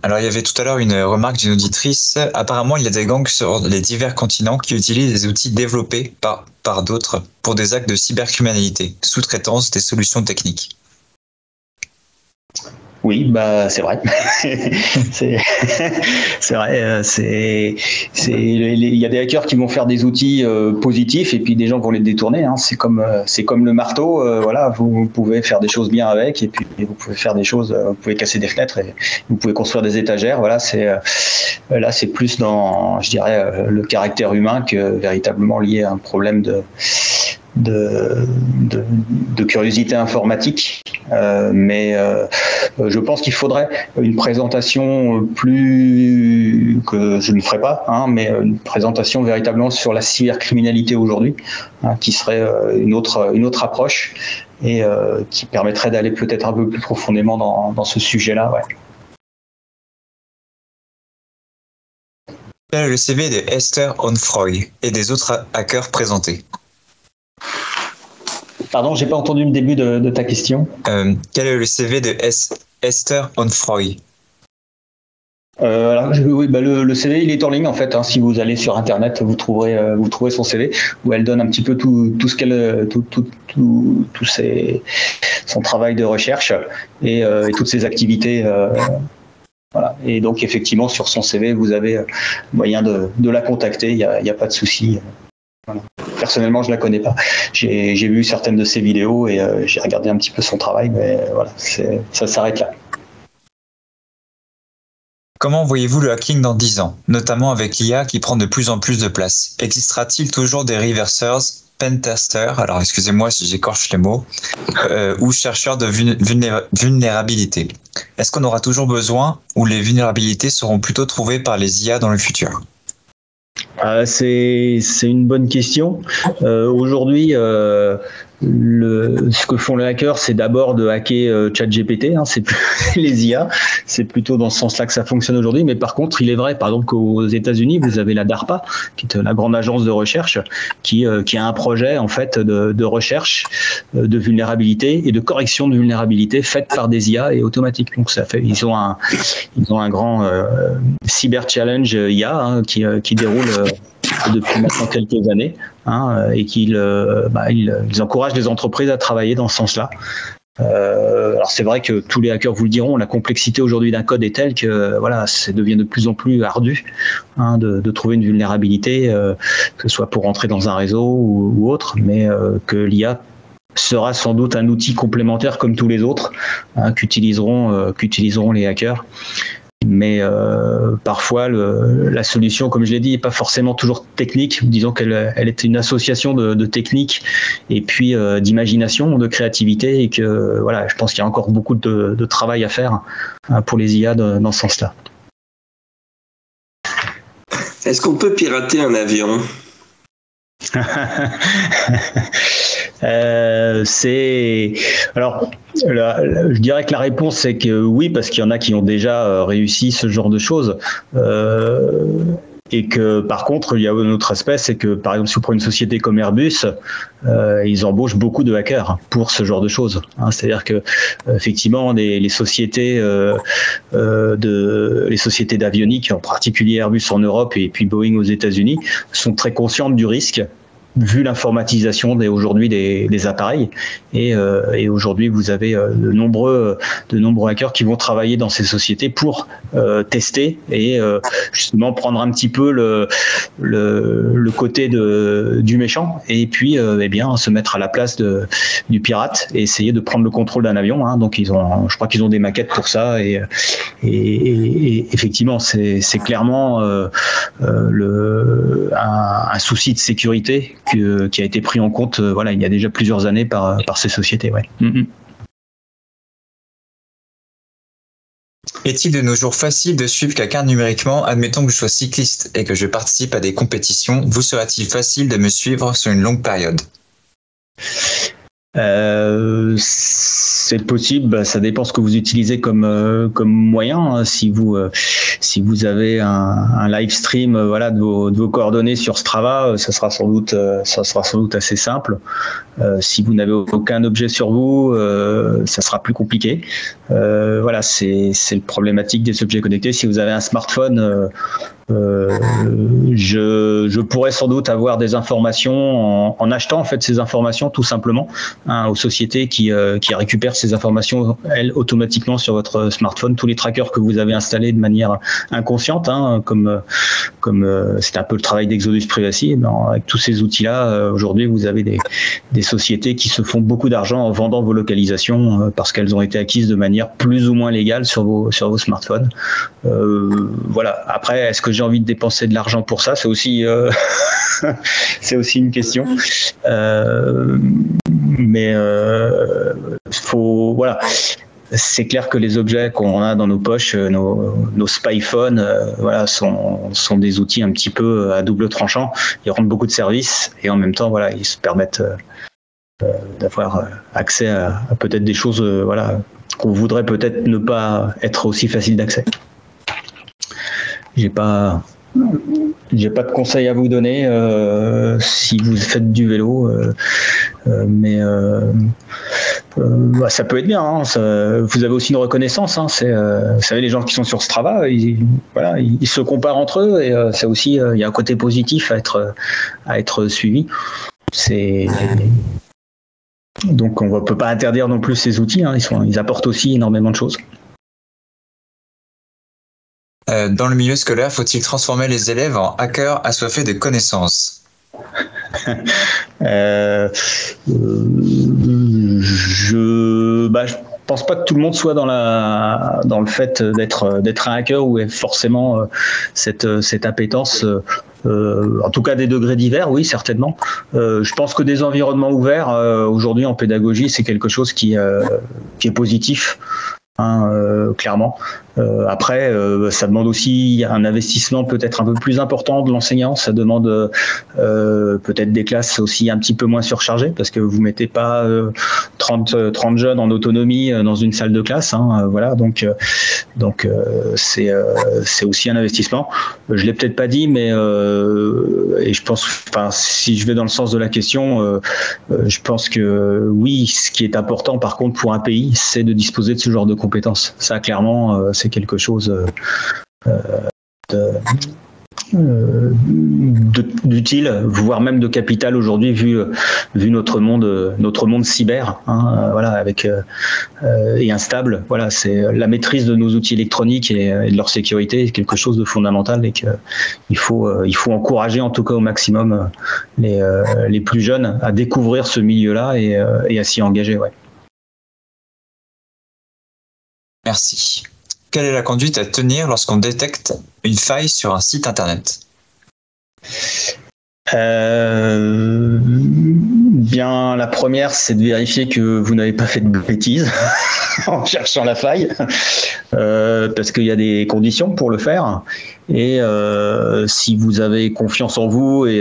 Alors, il y avait tout à l'heure une remarque d'une auditrice. Apparemment, il y a des gangs sur les divers continents qui utilisent des outils développés par d'autres pour des actes de cybercriminalité, sous-traitance des solutions techniques. Oui, bah c'est vrai. c'est vrai. Il y a des hackers qui vont faire des outils positifs et puis des gens vont les détourner. Hein. C'est comme le marteau. Voilà, vous pouvez faire des choses bien avec et puis vous pouvez faire des choses. Vous pouvez casser des fenêtres et vous pouvez construire des étagères. Voilà, là c'est plus dans, je dirais, le caractère humain que véritablement lié à un problème de curiosité informatique, mais je pense qu'il faudrait une présentation plus que je ne ferai pas, hein, mais une présentation véritablement sur la cybercriminalité aujourd'hui, hein, qui serait une autre approche et qui permettrait d'aller peut-être un peu plus profondément dans ce sujet-là. Ouais. Quel est le CV de Esther Onfroy et des autres hackers présentés? Pardon, j'ai pas entendu le début de ta question. Quel est le CV de Esther Onfroy? Oui, le CV, il est en ligne en fait. Hein. Si vous allez sur Internet, vous trouverez son CV où elle donne un petit peu tout ce qu'elle, son travail de recherche et toutes ses activités. Voilà. Et donc effectivement, sur son CV, vous avez moyen de la contacter. Il y a pas de souci. Voilà. Personnellement, je la connais pas. J'ai vu certaines de ses vidéos et j'ai regardé un petit peu son travail, mais voilà, ça s'arrête là. Comment voyez-vous le hacking dans 10 ans, notamment avec l'IA qui prend de plus en plus de place? Existera-t-il toujours des reversers, pentesters, alors excusez-moi si j'écorche les mots, ou chercheurs de vulnérabilité? Est-ce qu'on aura toujours besoin ou les vulnérabilités seront plutôt trouvées par les IA dans le futur? C'est une bonne question. Aujourd'hui, ce que font les hackers, c'est d'abord de hacker ChatGPT, c'est plus les IA, c'est plutôt dans ce sens-là que ça fonctionne aujourd'hui. Mais par contre, il est vrai, par exemple, qu'aux États-Unis, vous avez la DARPA, qui est la grande agence de recherche, qui a un projet en fait de recherche de vulnérabilité et de correction de vulnérabilité faite par des IA et automatique. Donc ça fait, ils ont un grand cyber challenge IA qui déroule depuis maintenant quelques années, et qu'ils ils encouragent les entreprises à travailler dans ce sens-là. Alors c'est vrai que tous les hackers vous le diront, la complexité aujourd'hui d'un code est telle que ça devient de plus en plus ardu de trouver une vulnérabilité, que ce soit pour entrer dans un réseau ou autre, mais que l'IA sera sans doute un outil complémentaire comme tous les autres qu'utiliseront les hackers. Mais parfois la solution, comme je l'ai dit, n'est pas forcément toujours technique. Disons qu'elle est une association de techniques et puis d'imagination, de créativité, et que je pense qu'il y a encore beaucoup de travail à faire pour les IA dans ce sens-là. Est-ce qu'on peut pirater un avion ? Je dirais que la réponse c'est que oui, parce qu'il y en a qui ont déjà réussi ce genre de choses, et que par contre il y a un autre aspect, c'est que par exemple si vous prenez une société comme Airbus, ils embauchent beaucoup de hackers pour ce genre de choses, c'est-à-dire que effectivement les sociétés d'avionique, en particulier Airbus en Europe et puis Boeing aux États-Unis, sont très conscientes du risque vu l'informatisation aujourd'hui des appareils, et aujourd'hui vous avez de nombreux hackers qui vont travailler dans ces sociétés pour tester et justement prendre un petit peu le côté du méchant, et puis se mettre à la place du pirate et essayer de prendre le contrôle d'un avion. Donc je crois qu'ils ont des maquettes pour ça, et effectivement c'est clairement un souci de sécurité qui a été pris en compte il y a déjà plusieurs années par ces sociétés. Ouais. Est-il de nos jours facile de suivre quelqu'un numériquement? Admettons que je sois cycliste et que je participe à des compétitions, vous serait-il facile de me suivre sur une longue période? C'est possible, ça dépend ce que vous utilisez comme moyen. Si vous avez un live stream de vos coordonnées sur Strava, ça sera sans doute assez simple. Si vous n'avez aucun objet sur vous, ça sera plus compliqué. C'est le problématique des objets connectés. Si vous avez un smartphone, je pourrais sans doute avoir des informations en achetant en fait ces informations tout simplement aux sociétés qui récupèrent ces informations elles automatiquement sur votre smartphone, tous les trackers que vous avez installés de manière inconsciente, comme c'est un peu le travail d'Exodus Privacy. Avec tous ces outils-là, aujourd'hui vous avez des sociétés qui se font beaucoup d'argent en vendant vos localisations parce qu'elles ont été acquises de manière plus ou moins légale sur vos smartphones. Après, est-ce que j'ai envie de dépenser de l'argent pour ça? C'est aussi une question. C'est clair que les objets qu'on a dans nos poches, nos spyphones, sont des outils un petit peu à double tranchant. Ils rendent beaucoup de services et en même temps, ils se permettent d'avoir accès à peut-être des choses, qu'on voudrait peut-être ne pas être aussi facile d'accès. J'ai pas de conseils à vous donner si vous faites du vélo, mais ça peut être bien. Vous avez aussi une reconnaissance. Vous savez, les gens qui sont sur Strava, ils se comparent entre eux, et ça aussi, il y a un côté positif à être suivi. Donc on ne peut pas interdire non plus ces outils. Ils apportent aussi énormément de choses. Dans le milieu scolaire, faut-il transformer les élèves en hackers assoiffés de connaissances? Je pense pas que tout le monde soit dans le fait d'être un hacker ou forcément cette appétence. En tout cas, des degrés divers, oui, certainement. Je pense que des environnements ouverts aujourd'hui en pédagogie, c'est quelque chose qui est positif. Clairement, Après, ça demande aussi un investissement peut-être un peu plus important de l'enseignant. Ça demande peut-être des classes aussi un petit peu moins surchargées parce que vous mettez pas 30 jeunes en autonomie dans une salle de classe. Hein, voilà, donc c'est aussi un investissement. Je l'ai peut-être pas dit, mais et je pense, enfin, si je vais dans le sens de la question, je pense que oui, ce qui est important par contre pour un pays, c'est de disposer de ce genre de compétences. Ça, clairement, c'est quelque chose d'utile, voire même de capital aujourd'hui, vu notre monde cyber, hein, voilà, avec et instable. Voilà, c'est la maîtrise de nos outils électroniques et de leur sécurité est quelque chose de fondamental et que il faut encourager en tout cas au maximum les plus jeunes à découvrir ce milieu-là et à s'y engager. Ouais. Merci. Quelle est la conduite à tenir lorsqu'on détecte une faille sur un site internet ? Bien, la première, c'est de vérifier que vous n'avez pas fait de bêtises en cherchant la faille, parce qu'il y a des conditions pour le faire. Et si vous avez confiance en vous et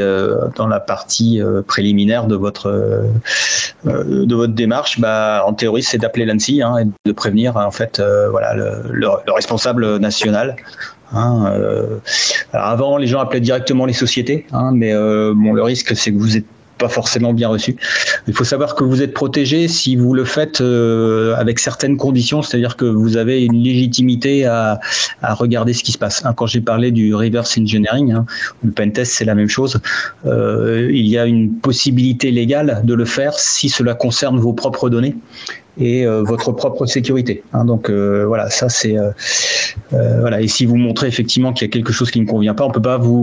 dans la partie préliminaire de votre démarche, bah, en théorie, c'est d'appeler l'ANSSI, hein, et de prévenir en fait, voilà, le responsable national. Hein, alors avant, les gens appelaient directement les sociétés, hein, mais bon, le risque, c'est que vous n'êtes pas forcément bien reçu. Il faut savoir que vous êtes protégé si vous le faites avec certaines conditions, c'est-à-dire que vous avez une légitimité à regarder ce qui se passe. Hein, quand j'ai parlé du reverse engineering, hein, le pentest, c'est la même chose. Il y a une possibilité légale de le faire si cela concerne vos propres données et votre propre sécurité. Hein, donc voilà, ça c'est voilà. Et si vous montrez effectivement qu'il y a quelque chose qui ne convient pas,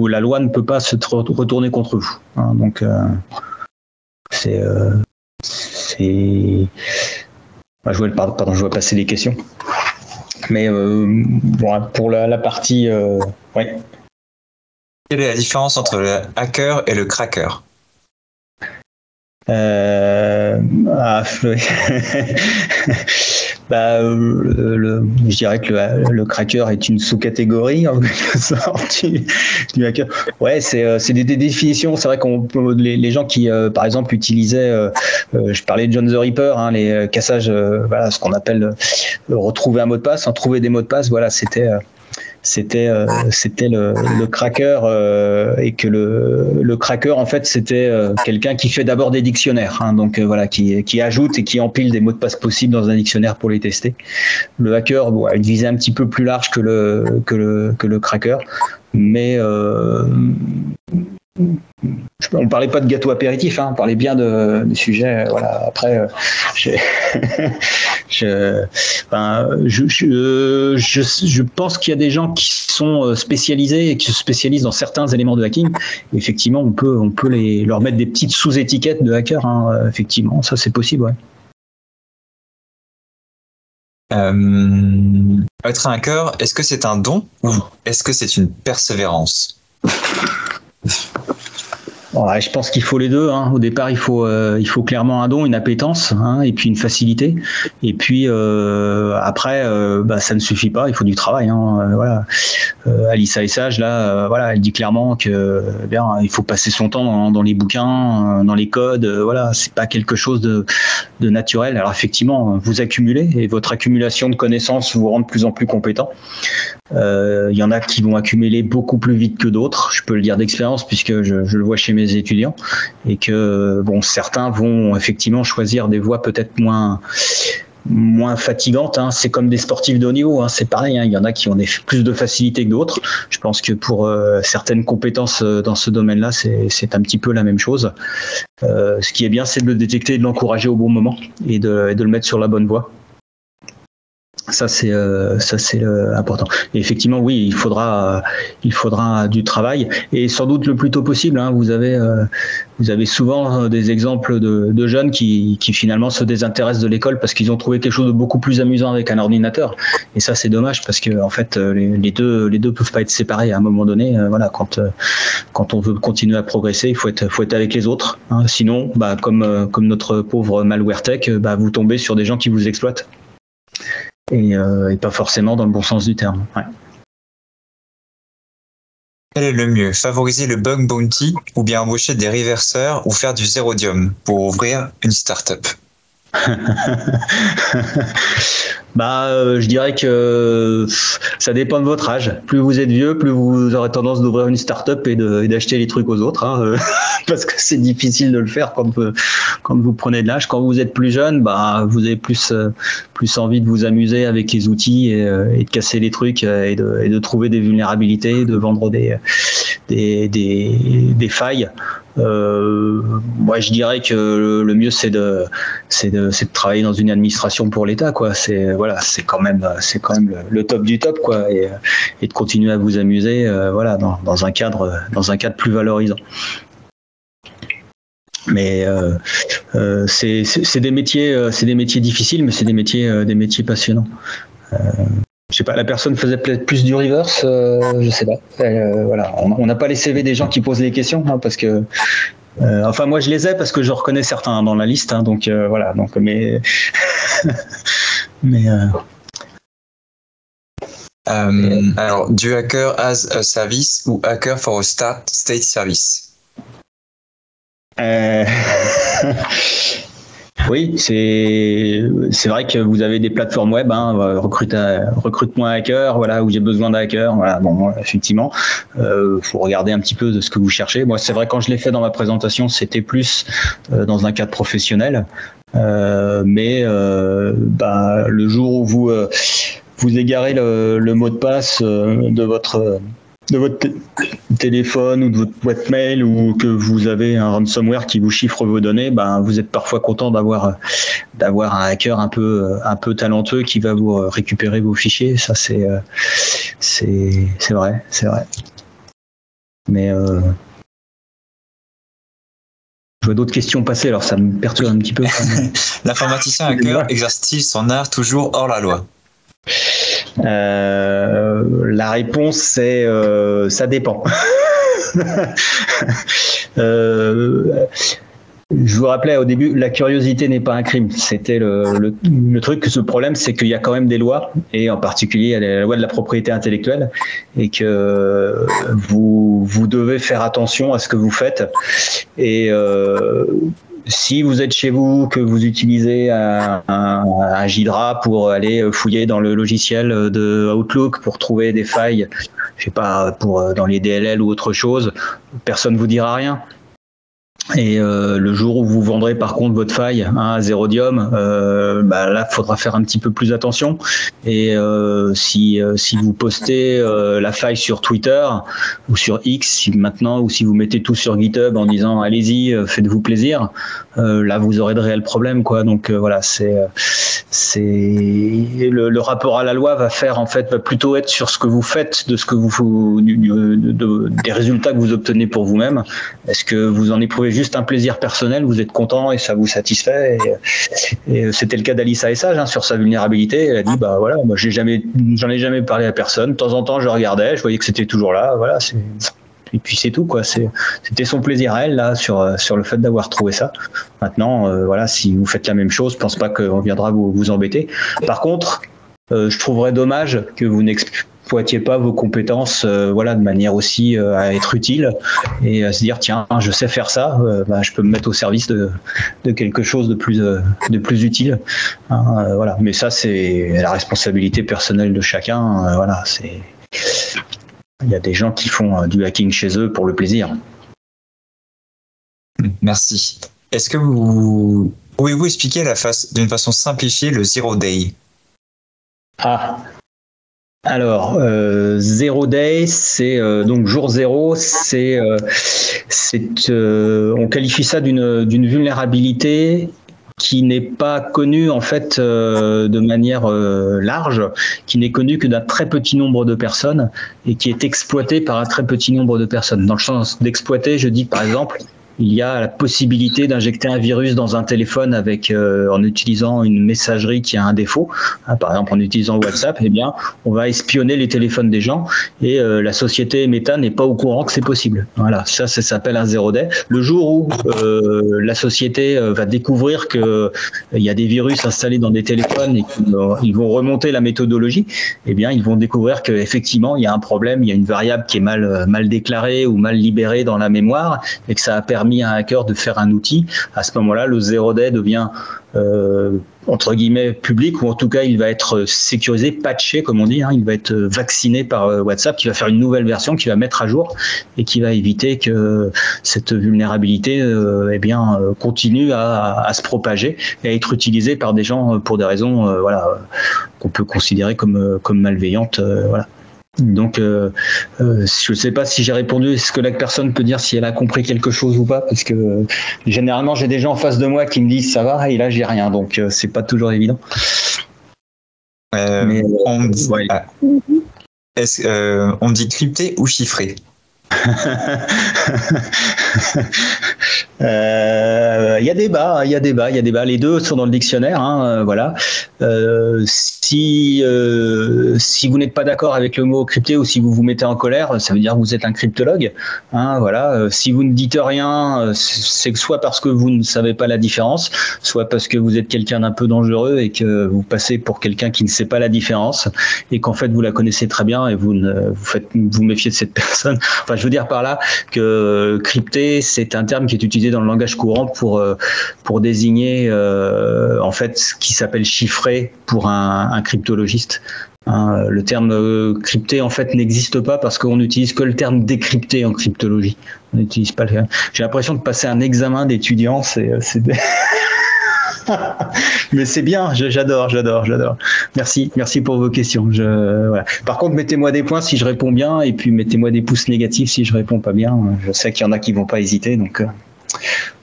la loi ne peut pas se retourner contre vous. Hein, donc c'est je vois passer les questions. Mais bon, pour la partie, ouais. Quelle est la différence entre le hacker et le cracker ? Je dirais que le cracker est une sous-catégorie en quelque sorte du hacker. Ouais, c'est des définitions. C'est vrai qu'on les gens qui par exemple utilisaient, je parlais de John the Ripper, hein, les cassages, voilà, ce qu'on appelle retrouver un mot de passe, hein, trouver des mots de passe. Voilà, c'était le cracker, et que le cracker en fait c'était quelqu'un qui fait d'abord des dictionnaires, hein, donc voilà, qui ajoute et qui empile des mots de passe possibles dans un dictionnaire pour les tester. Le hacker, bon, il visait un petit peu plus large que le cracker, mais on parlait pas de gâteau apéritif, hein, on parlait bien du sujet. Voilà. Après, je pense qu'il y a des gens qui sont spécialisés et qui se spécialisent dans certains éléments de hacking. Effectivement, on peut leur mettre des petites sous-étiquettes de hacker. Hein. Effectivement, ça c'est possible. Ouais. Être un hacker, est-ce que c'est un don ou est-ce que c'est une persévérance ? Ouais, je pense qu'il faut les deux. Hein. Au départ, il faut clairement un don, une appétence, hein, et puis une facilité. Et puis après, ça ne suffit pas. Il faut du travail. Hein. Voilà. Alissa Essage, là, voilà, elle dit clairement que il faut passer son temps dans les bouquins, dans les codes. Voilà, c'est pas quelque chose de naturel. Alors effectivement, vous accumulez et votre accumulation de connaissances vous rend de plus en plus compétent. Il y en a qui vont accumuler beaucoup plus vite que d'autres. Je peux le dire d'expérience puisque je le vois chez mes étudiants, et que bon, certains vont effectivement choisir des voies peut-être moins fatigantes. Hein. C'est comme des sportifs de haut niveau. Hein. C'est pareil. Hein. Il y en a qui ont plus de facilité que d'autres. Je pense que pour certaines compétences dans ce domaine-là, c'est un petit peu la même chose. Ce qui est bien, c'est de le détecter et de l'encourager au bon moment et de le mettre sur la bonne voie. Ça c'est important. Et effectivement, oui, il faudra du travail et sans doute le plus tôt possible. Hein. Vous avez souvent des exemples de jeunes qui finalement se désintéressent de l'école parce qu'ils ont trouvé quelque chose de beaucoup plus amusant avec un ordinateur. Et ça, c'est dommage parce que en fait, les deux peuvent pas être séparés à un moment donné. Voilà, quand on veut continuer à progresser, il faut être avec les autres. Hein. Sinon, comme notre pauvre malware tech, vous tombez sur des gens qui vous exploitent. et pas forcément dans le bon sens du terme. Ouais. Quel est le mieux, favoriser le bug bounty ou bien embaucher des reverseurs ou faire du zérodium pour ouvrir une start-up? Je dirais que ça dépend de votre âge. Plus vous êtes vieux, plus vous aurez tendance d'ouvrir une start-up et d'acheter les trucs aux autres, hein, parce que c'est difficile de le faire quand vous prenez de l'âge. Quand vous êtes plus jeune, vous avez plus envie de vous amuser avec les outils et de casser les trucs et de trouver des vulnérabilités, de vendre des failles. Moi, je dirais que le mieux c'est de travailler dans une administration pour l'État, quoi. C'est quand même le top du top, quoi, et de continuer à vous amuser, dans un cadre plus valorisant. Mais c'est des métiers difficiles, mais c'est des métiers passionnants. Je sais pas, la personne faisait peut-être plus du reverse, je sais pas. On n'a pas les CV des gens qui posent les questions, hein, parce que moi je les ai parce que je reconnais certains dans la liste, hein, donc mais alors, du hacker as a service ou hacker for a state service? Oui, c'est vrai que vous avez des plateformes web, hein, recrute-moi un hacker, où j'ai besoin d'un hacker. Effectivement, faut regarder un petit peu de ce que vous cherchez. Moi, c'est vrai, quand je l'ai fait dans ma présentation, c'était plus dans un cadre professionnel, mais le jour où vous égarez le mot de passe de votre téléphone ou de votre boîte mail, ou que vous avez un ransomware qui vous chiffre vos données, vous êtes parfois content d'avoir un hacker un peu talentueux qui va vous récupérer vos fichiers. Ça, c'est vrai. Mais je vois d'autres questions passer, alors ça me perturbe un petit peu. L'informaticien hacker exerce-t-il son art toujours hors la loi? La réponse, c'est ça dépend. Je vous rappelais au début, la curiosité n'est pas un crime. C'était le truc. Ce problème, c'est qu'il y a quand même des lois, et en particulier il y a la loi de la propriété intellectuelle, et que vous devez faire attention à ce que vous faites. Et si vous êtes chez vous, que vous utilisez un J-DRA pour aller fouiller dans le logiciel de Outlook pour trouver des failles, je sais pas, dans les DLL ou autre chose, personne vous dira rien. Et le jour où vous vendrez par contre votre faille à Zerodium, là il faudra faire un petit peu plus attention. Et si vous postez la faille sur Twitter ou sur X maintenant, ou si vous mettez tout sur GitHub en disant allez-y, faites-vous plaisir, là vous aurez de réels problèmes, quoi. Donc c'est le rapport à la loi va plutôt être sur ce que vous faites, de ce que des résultats que vous obtenez pour vous-même. Est-ce que vous en éprouvez juste un plaisir personnel, vous êtes content et ça vous satisfait? Et c'était le cas d'Alissa Essage, hein, sur sa vulnérabilité. Elle a dit moi j'en ai jamais parlé à personne. De temps en temps je regardais, je voyais que c'était toujours là. Et puis c'est tout, quoi. C'était son plaisir à elle là sur le fait d'avoir trouvé ça. Maintenant, si vous faites la même chose, je pense pas qu'on viendra vous embêter. Par contre, je trouverais dommage que vous n'exploitiez pas vos compétences de manière aussi à être utile et à se dire tiens, je sais faire ça, je peux me mettre au service de quelque chose de plus utile, hein, mais ça c'est la responsabilité personnelle de chacun, il y a des gens qui font du hacking chez eux pour le plaisir. Merci. Est-ce que vous pouvez-vous expliquer d'une façon simplifiée le Zero Day? Alors, Zero Day, c'est donc jour zéro, on qualifie ça d'une vulnérabilité qui n'est pas connue en fait de manière large, qui n'est connue que d'un très petit nombre de personnes et qui est exploitée par un très petit nombre de personnes. Dans le sens d'exploiter, je dis par exemple, il y a la possibilité d'injecter un virus dans un téléphone en utilisant une messagerie qui a un défaut. Par exemple, en utilisant WhatsApp, eh bien, on va espionner les téléphones des gens et la société Meta n'est pas au courant que c'est possible. Voilà, ça s'appelle un zero day. Le jour où la société va découvrir qu'il y a des virus installés dans des téléphones et qu'ils vont remonter la méthodologie, eh bien, ils vont découvrir qu'effectivement, il y a un problème, il y a une variable qui est mal déclarée ou mal libérée dans la mémoire et que ça a permis à un hacker de faire un outil. À ce moment-là, le zero day devient entre guillemets public, ou en tout cas il va être sécurisé, patché comme on dit, il va être vacciné par WhatsApp, qui va faire une nouvelle version, qui va mettre à jour et qui va éviter que cette vulnérabilité continue à se propager et à être utilisée par des gens pour des raisons qu'on peut considérer comme malveillantes. Voilà. Donc, je ne sais pas si j'ai répondu. Est-ce que la personne peut dire si elle a compris quelque chose ou pas? Parce que généralement, j'ai des gens en face de moi qui me disent ça va, et là, j'ai rien. Donc, c'est pas toujours évident. On dit crypté ou chiffré? Il y a débat. Les deux sont dans le dictionnaire. Voilà. Si vous n'êtes pas d'accord avec le mot crypté ou si vous vous mettez en colère, ça veut dire que vous êtes un cryptologue. Voilà. Si vous ne dites rien, c'est soit parce que vous ne savez pas la différence, soit parce que vous êtes quelqu'un d'un peu dangereux et que vous passez pour quelqu'un qui ne sait pas la différence et qu'en fait vous la connaissez très bien et vous méfiez de cette personne. Enfin, je veux dire par là que crypté, c'est un terme qui est utilisé dans le langage courant pour désigner en fait ce qui s'appelle chiffré pour un cryptologiste. Le terme crypté en fait n'existe pas parce qu'on n'utilise que le terme décrypté en cryptologie. On n'utilise pas le. J'ai l'impression de passer un examen d'étudiant. C'est... Mais c'est bien, j'adore. Merci pour vos questions. Voilà. Par contre, mettez-moi des points si je réponds bien et puis mettez-moi des pouces négatifs si je réponds pas bien. Je sais qu'il y en a qui vont pas hésiter, donc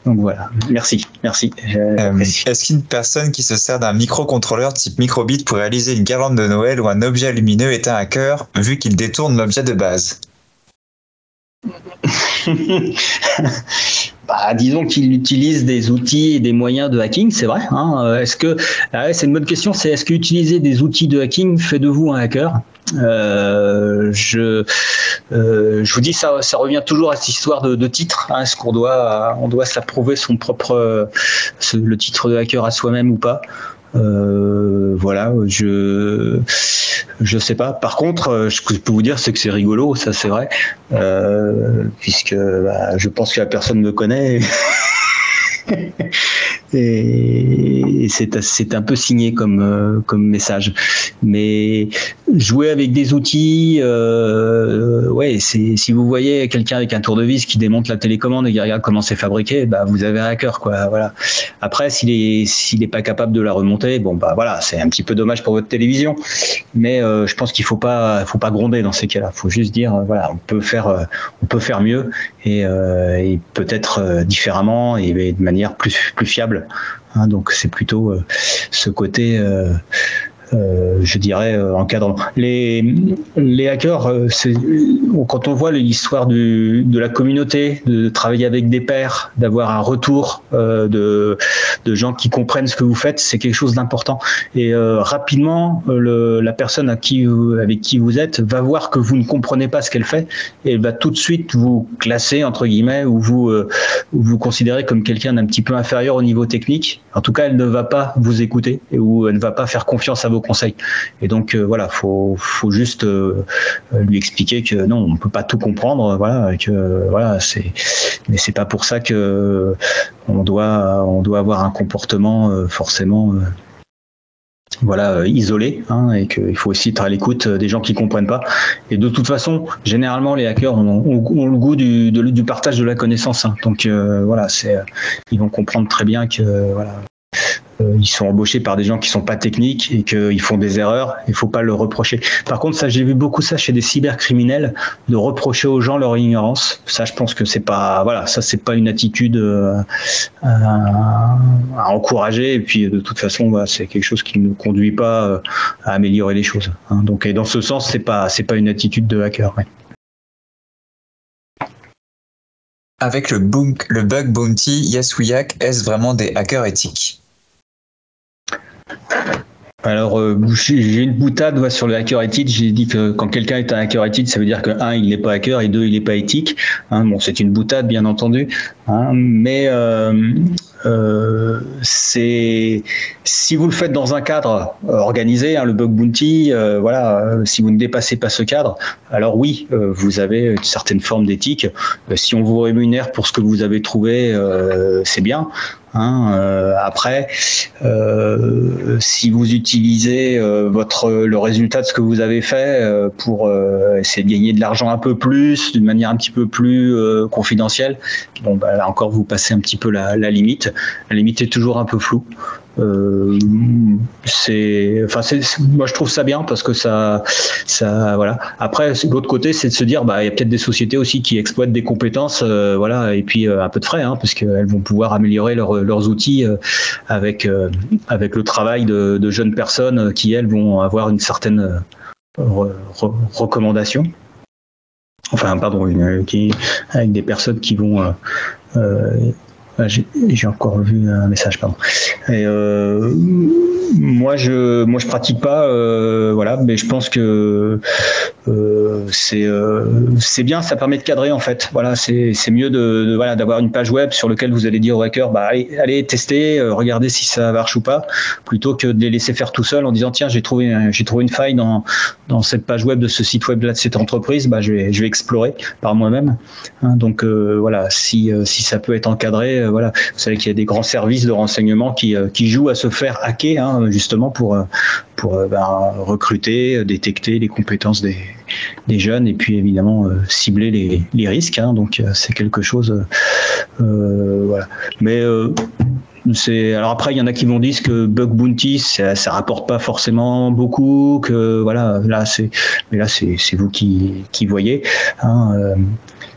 voilà. Merci. Est-ce qu'une personne qui se sert d'un microcontrôleur type microbit pour réaliser une guirlande de Noël ou un objet lumineux est un hacker vu qu'il détourne l'objet de base? Disons qu'il utilise des outils et des moyens de hacking, c'est vrai. C'est une bonne question. Est-ce que utiliser des outils de hacking fait de vous un hacker? Je vous dis, ça revient toujours à cette histoire de titre. Est-ce qu'on doit s'approuver son propre le titre de hacker à soi-même ou pas? Voilà, je sais pas. Par contre, ce que je peux vous dire, c'est que c'est rigolo, ça c'est vrai, puisque je pense que la personne me connaît. Et c'est un peu signé comme message. Mais jouer avec des outils, si vous voyez quelqu'un avec un tournevis qui démonte la télécommande et qui regarde comment c'est fabriqué, vous avez un hacker, quoi. Voilà. Après, s'il est pas capable de la remonter, voilà, c'est un petit peu dommage pour votre télévision. Mais je pense qu'il faut pas gronder dans ces cas-là. Il faut juste dire, voilà, on peut faire mieux et peut-être différemment et de manière plus fiable. Donc c'est plutôt ce côté, je dirais, encadrant. Les hackers, quand on voit l'histoire de la communauté, de travailler avec des pairs, d'avoir un retour de gens qui comprennent ce que vous faites, c'est quelque chose d'important. Et rapidement, la personne avec qui vous êtes va voir que vous ne comprenez pas ce qu'elle fait et elle va tout de suite vous classer, entre guillemets, ou vous considérer comme quelqu'un d'un petit peu inférieur au niveau technique. En tout cas, elle ne va pas vous écouter ou elle ne va pas faire confiance à vos conseils. Et donc voilà, faut juste lui expliquer que non, on peut pas tout comprendre, voilà, que voilà, mais c'est pas pour ça que on doit avoir un comportement forcément isolé, et qu'il faut aussi être à l'écoute des gens qui comprennent pas. Et de toute façon, généralement, les hackers ont le goût du partage de la connaissance. Donc ils vont comprendre très bien que ils sont embauchés par des gens qui sont pas techniques et qu'ils font des erreurs. Il faut pas le reprocher. Par contre, ça, j'ai vu beaucoup ça chez des cybercriminels, de reprocher aux gens leur ignorance. Ça, je pense que c'est pas une attitude à encourager. Et puis, de toute façon, c'est quelque chose qui ne conduit pas à améliorer les choses. Donc, et dans ce sens, c'est pas une attitude de hacker. Ouais. Avec le bug bounty, Yasuyak, est-ce vraiment des hackers éthiques? Alors, j'ai une boutade sur le hacker éthique. J'ai dit que quand quelqu'un est un hacker éthique, ça veut dire que 1, il n'est pas hacker et 2, il n'est pas éthique. Bon, c'est une boutade, bien entendu. Mais si vous le faites dans un cadre organisé, le bug bounty, si vous ne dépassez pas ce cadre, alors oui, vous avez une certaine forme d'éthique. Si on vous rémunère pour ce que vous avez trouvé, c'est bien. Après, si vous utilisez le résultat de ce que vous avez fait pour essayer de gagner de l'argent un peu plus, d'une manière un petit peu plus confidentielle, là encore vous passez un petit peu la limite. La limite est toujours un peu floue. Moi je trouve ça bien parce que ça voilà. Après l'autre côté c'est de se dire il y a peut-être des sociétés aussi qui exploitent des compétences et puis un peu de frais parce qu'elles vont pouvoir améliorer leurs outils avec le travail de jeunes personnes qui elles vont avoir une certaine recommandation. Avec des personnes qui vont j'ai encore vu un message, pardon. Et moi je pratique pas, mais je pense que c'est bien, ça permet de cadrer en fait. Voilà, c'est mieux d'avoir une page web sur laquelle vous allez dire aux hackers, allez tester, regardez si ça marche ou pas, plutôt que de les laisser faire tout seul en disant tiens j'ai trouvé une faille dans cette page web de ce site web là de cette entreprise, je vais explorer par moi-même. Donc si ça peut être encadré. Vous savez qu'il y a des grands services de renseignement qui jouent à se faire hacker, justement pour recruter, détecter les compétences des jeunes et puis évidemment cibler les risques. Donc c'est quelque chose. Mais alors après, il y en a qui vont dire que bug bounty, ça rapporte pas forcément beaucoup, que mais là c'est vous qui voyez.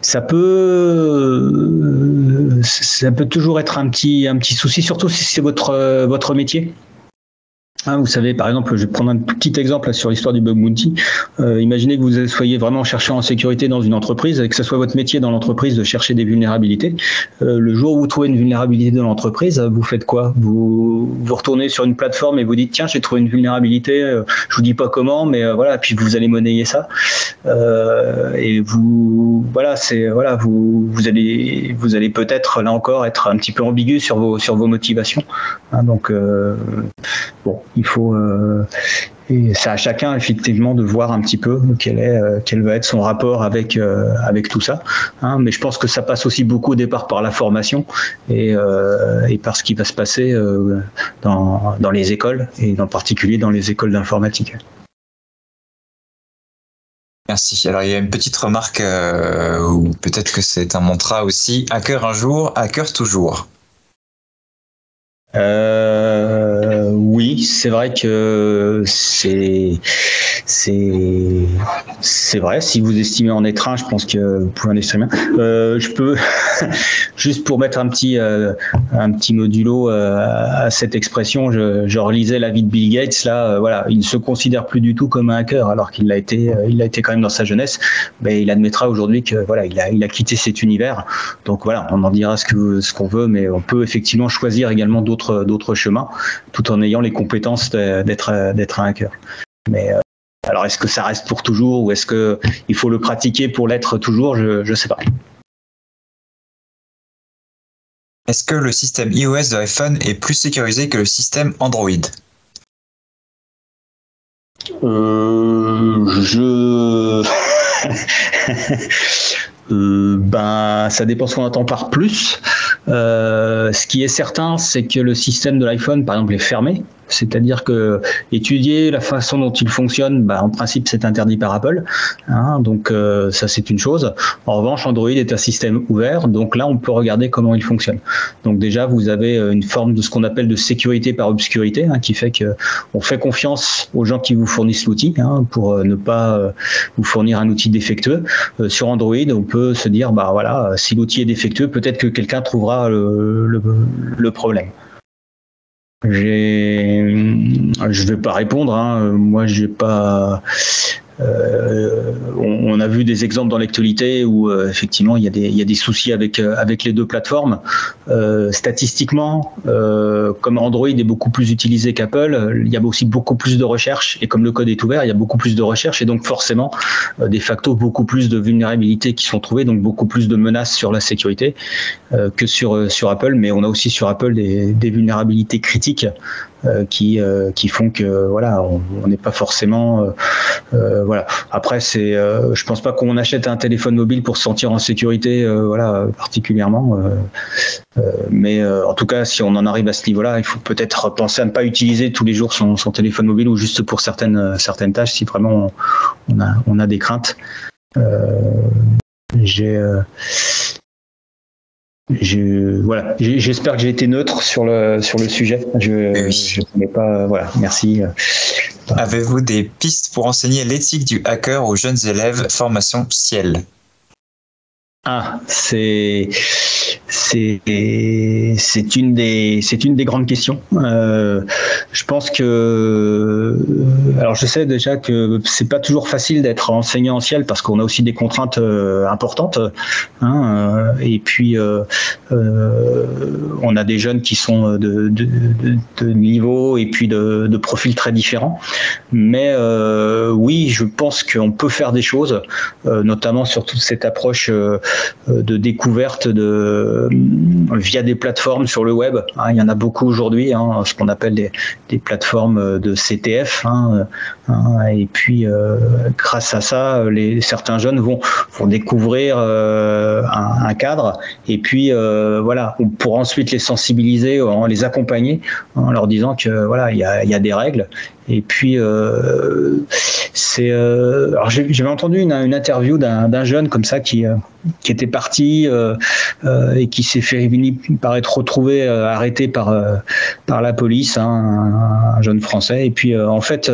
Ça peut toujours être un petit souci, surtout si c'est votre métier. Vous savez, par exemple, je vais prendre un petit exemple sur l'histoire du bug bounty. Imaginez que vous soyez vraiment chercheur en sécurité dans une entreprise et que ce soit votre métier dans l'entreprise de chercher des vulnérabilités. Le jour où vous trouvez une vulnérabilité dans l'entreprise, vous faites quoi ? Vous retournez sur une plateforme et vous dites tiens, j'ai trouvé une vulnérabilité, je vous dis pas comment, mais puis vous allez monnayer ça. Et vous allez peut-être là encore être un petit peu ambigu sur vos motivations. Donc il faut et c'est à chacun effectivement de voir un petit peu quel va être son rapport avec tout ça. Mais je pense que ça passe aussi beaucoup au départ par la formation et par ce qui va se passer dans les écoles et en particulier dans les écoles d'informatique. Merci. Alors, il y a une petite remarque, ou peut-être que c'est un mantra aussi. Hacker un jour, hacker toujours. Oui, c'est vrai que c'est vrai. Si vous estimez en être un, je pense que vous pouvez en estimer un. Je peux juste pour mettre un petit modulo à cette expression. Je relisais l'avis de Bill Gates là. Il ne se considère plus du tout comme un hacker alors qu'il l'a été quand même dans sa jeunesse. Mais il admettra aujourd'hui que il a quitté cet univers. Donc on en dira ce qu'on veut, mais on peut effectivement choisir également d'autres chemins, tout en ayant les compétences d'être un hacker. Mais alors, est-ce que ça reste pour toujours ou est-ce qu'il faut le pratiquer pour l'être toujours ? Je ne sais pas. Est-ce que le système iOS de iPhone est plus sécurisé que le système Android ? Ça dépend ce qu'on entend par plus. Ce qui est certain, c'est que le système de l'iPhone, par exemple, est fermé. C'est-à-dire que étudier la façon dont il fonctionne, en principe, c'est interdit par Apple. Donc ça, c'est une chose. En revanche, Android est un système ouvert. Donc là, on peut regarder comment il fonctionne. Donc déjà, vous avez une forme de ce qu'on appelle de sécurité par obscurité, qui fait que on fait confiance aux gens qui vous fournissent l'outil pour ne pas vous fournir un outil défectueux. Sur Android, on peut se dire, si l'outil est défectueux, peut-être que quelqu'un trouvera le problème. Je vais pas répondre. Moi, j'ai pas. On a vu des exemples dans l'actualité où effectivement il y a des soucis avec les deux plateformes. Statistiquement, comme Android est beaucoup plus utilisé qu'Apple, il y a aussi beaucoup plus de recherche, et comme le code est ouvert, il y a beaucoup plus de recherche, et donc forcément de facto beaucoup plus de vulnérabilités qui sont trouvées, donc beaucoup plus de menaces sur la sécurité que sur Apple. Mais on a aussi sur Apple des vulnérabilités critiques qui font que voilà, on n'est pas forcément voilà. Après, je pense pas qu'on achète un téléphone mobile pour se sentir en sécurité, voilà, particulièrement. Mais en tout cas, si on en arrive à ce niveau-là, il faut peut-être penser à ne pas utiliser tous les jours son téléphone mobile, ou juste pour certaines tâches, si vraiment on a des craintes. Voilà, j'espère que j'ai été neutre sur le sujet. Je connais pas. Voilà, merci. Avez-vous des pistes pour enseigner l'éthique du hacker aux jeunes élèves formation Ciel? C'est une des grandes questions. Je pense que, alors je sais déjà que c'est pas toujours facile d'être enseignant en Ciel parce qu'on a aussi des contraintes importantes, hein, et puis on a des jeunes qui sont de niveau et puis de profils très différents. Mais oui, je pense qu'on peut faire des choses, notamment sur toute cette approche de découverte via des plateformes sur le web. Il y en a beaucoup aujourd'hui, ce qu'on appelle des plateformes de CTF. Et puis, grâce à ça, certains jeunes vont découvrir un cadre. Et puis, voilà, on pourra ensuite les sensibiliser, les accompagner, en leur disant que voilà, il y a des règles. Et puis, alors j'avais entendu une interview d'un jeune comme ça qui était parti et qui s'est fait paraître retrouvé arrêté par la police, un jeune Français. Et puis en fait,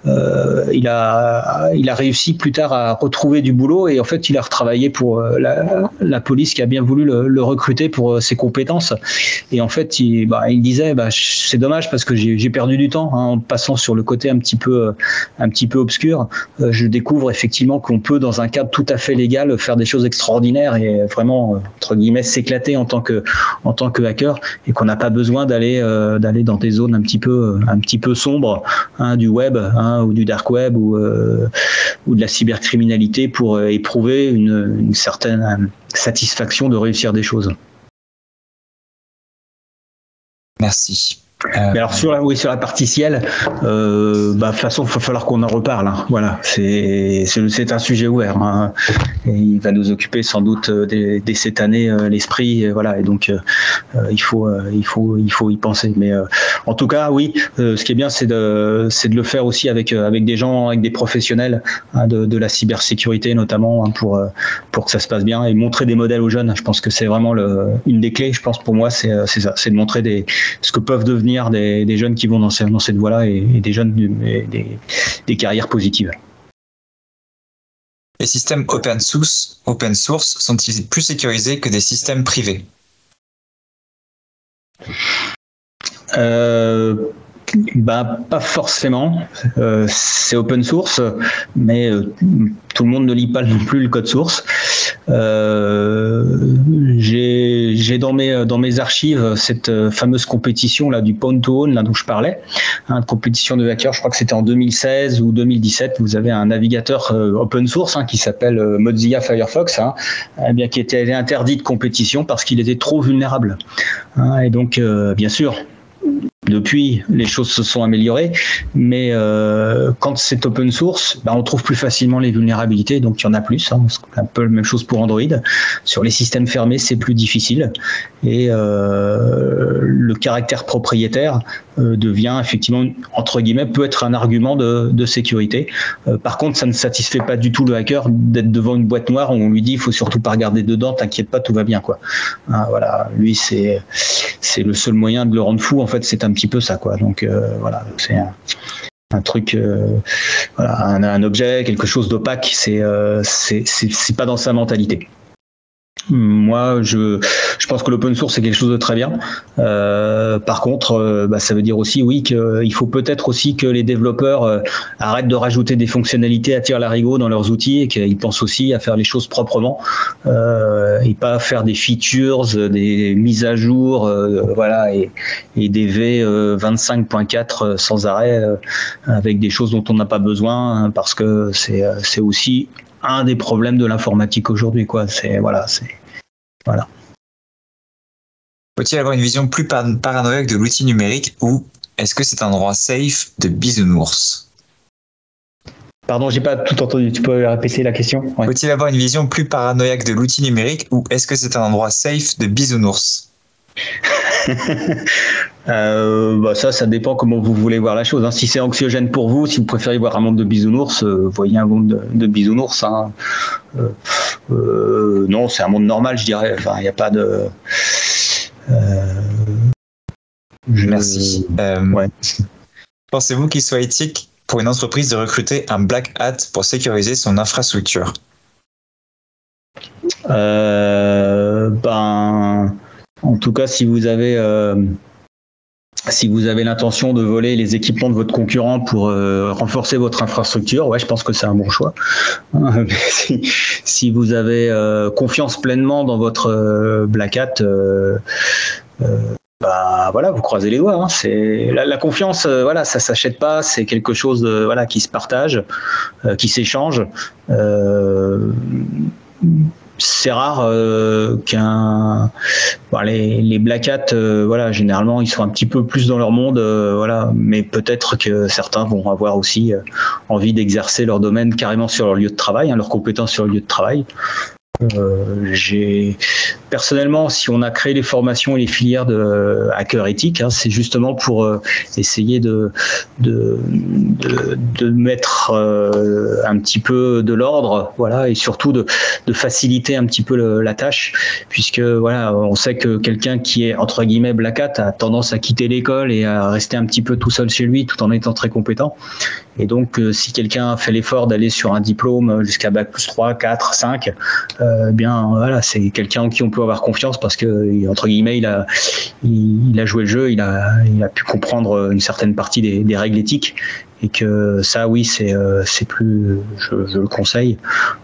il a réussi plus tard à retrouver du boulot, et en fait il a retravaillé pour la police qui a bien voulu le recruter pour ses compétences. Et en fait il disait c'est dommage parce que j'ai perdu du temps en passant sur le côté un petit peu obscur. Je découvre effectivement qu'on peut, dans un cadre tout à fait légal, faire des choses extraordinaires et vraiment entre guillemets s'éclater en tant que hacker, et qu'on n'a pas besoin d'aller dans des zones un petit peu sombres, du web, ou du dark web, ou de la cybercriminalité, pour éprouver une certaine satisfaction de réussir des choses. Merci. Mais alors sur la partie Ciel, de toute façon il va falloir qu'on en reparle. Voilà, c'est un sujet ouvert, et il va nous occuper sans doute dès cette année l'esprit, voilà, et donc il faut y penser. Mais en tout cas, oui, ce qui est bien, c'est de le faire aussi avec des gens, avec des professionnels de la cybersécurité notamment, pour que ça se passe bien, et montrer des modèles aux jeunes. Je pense que c'est vraiment une des clés. Je pense pour moi c'est ça, c'est de montrer ce que peuvent devenir des jeunes qui vont dans cette voie-là, et des jeunes des carrières positives. Les systèmes open source sont-ils plus sécurisés que des systèmes privés? Pas forcément. C'est open source, mais tout le monde ne lit pas non plus le code source. J'ai dans mes archives cette fameuse compétition là du Pwn to Own, là dont je parlais, compétition de hackers. Je crois que c'était en 2016 ou 2017. Vous avez un navigateur open source qui s'appelle Mozilla Firefox, qui était interdit de compétition parce qu'il était trop vulnérable. Et donc, bien sûr, depuis, les choses se sont améliorées, mais quand c'est open source, on trouve plus facilement les vulnérabilités, donc il y en a plus. C'est un peu la même chose pour Android. Sur les systèmes fermés, c'est plus difficile, et le caractère propriétaire devient effectivement, entre guillemets, peut être un argument de sécurité. Par contre, ça ne satisfait pas du tout le hacker d'être devant une boîte noire où on lui dit il faut surtout pas regarder dedans, t'inquiète pas, tout va bien, quoi. Voilà, lui c'est le seul moyen de le rendre fou, en fait, c'est un petit peu ça, quoi. Donc voilà, c'est un truc, voilà, un objet, quelque chose d'opaque, c'est pas dans sa mentalité. Moi, je pense que l'open source c'est quelque chose de très bien. Par contre, ça veut dire aussi, oui, qu'il faut peut-être aussi que les développeurs arrêtent de rajouter des fonctionnalités à tire-larigot dans leurs outils et qu'ils pensent aussi à faire les choses proprement et pas faire des features, des mises à jour, voilà, et des V 25.4 sans arrêt avec des choses dont on n'a pas besoin, parce que c'est aussi un des problèmes de l'informatique aujourd'hui, quoi. Voilà. Faut-il avoir une vision plus paranoïaque de l'outil numérique ou est-ce que c'est un endroit safe de bisounours? Pardon, j'ai pas tout entendu. Tu peux répéter la question? Ouais. Faut-il avoir une vision plus paranoïaque de l'outil numérique ou est-ce que c'est un endroit safe de bisounours? Ça dépend comment vous voulez voir la chose, hein. Si c'est anxiogène pour vous, si vous préférez voir un monde de bisounours, voyez un monde de bisounours, hein. Non, c'est un monde normal, je dirais. Enfin, il n'y a pas de... Merci. Ouais. Pensez-vous qu'il soit éthique pour une entreprise de recruter un black hat pour sécuriser son infrastructure? En tout cas, si vous avez l'intention de voler les équipements de votre concurrent pour renforcer votre infrastructure, ouais, je pense que c'est un bon choix. Si vous avez confiance pleinement dans votre Black Hat, voilà, vous croisez les doigts, hein. C'est la confiance, ça s'achète pas, c'est quelque chose qui se partage, qui s'échange. C'est rare les Black Hat, généralement ils sont un petit peu plus dans leur monde, mais peut-être que certains vont avoir aussi envie d'exercer leur domaine carrément sur leur lieu de travail, hein, leurs compétences sur le lieu de travail. Personnellement, si on a créé les formations et les filières de hacker éthique, hein, c'est justement pour essayer de mettre un petit peu de l'ordre, voilà, et surtout de faciliter un petit peu la tâche, puisque voilà, on sait que quelqu'un qui est entre guillemets Black Hat a tendance à quitter l'école et à rester un petit peu tout seul chez lui, tout en étant très compétent. Et donc, si quelqu'un fait l'effort d'aller sur un diplôme jusqu'à Bac plus 3, 4, 5, c'est quelqu'un en qui on peut avoir confiance parce que, entre guillemets, il a joué le jeu, il a pu comprendre une certaine partie des règles éthiques. Et que ça, oui, c'est plus, je le conseille.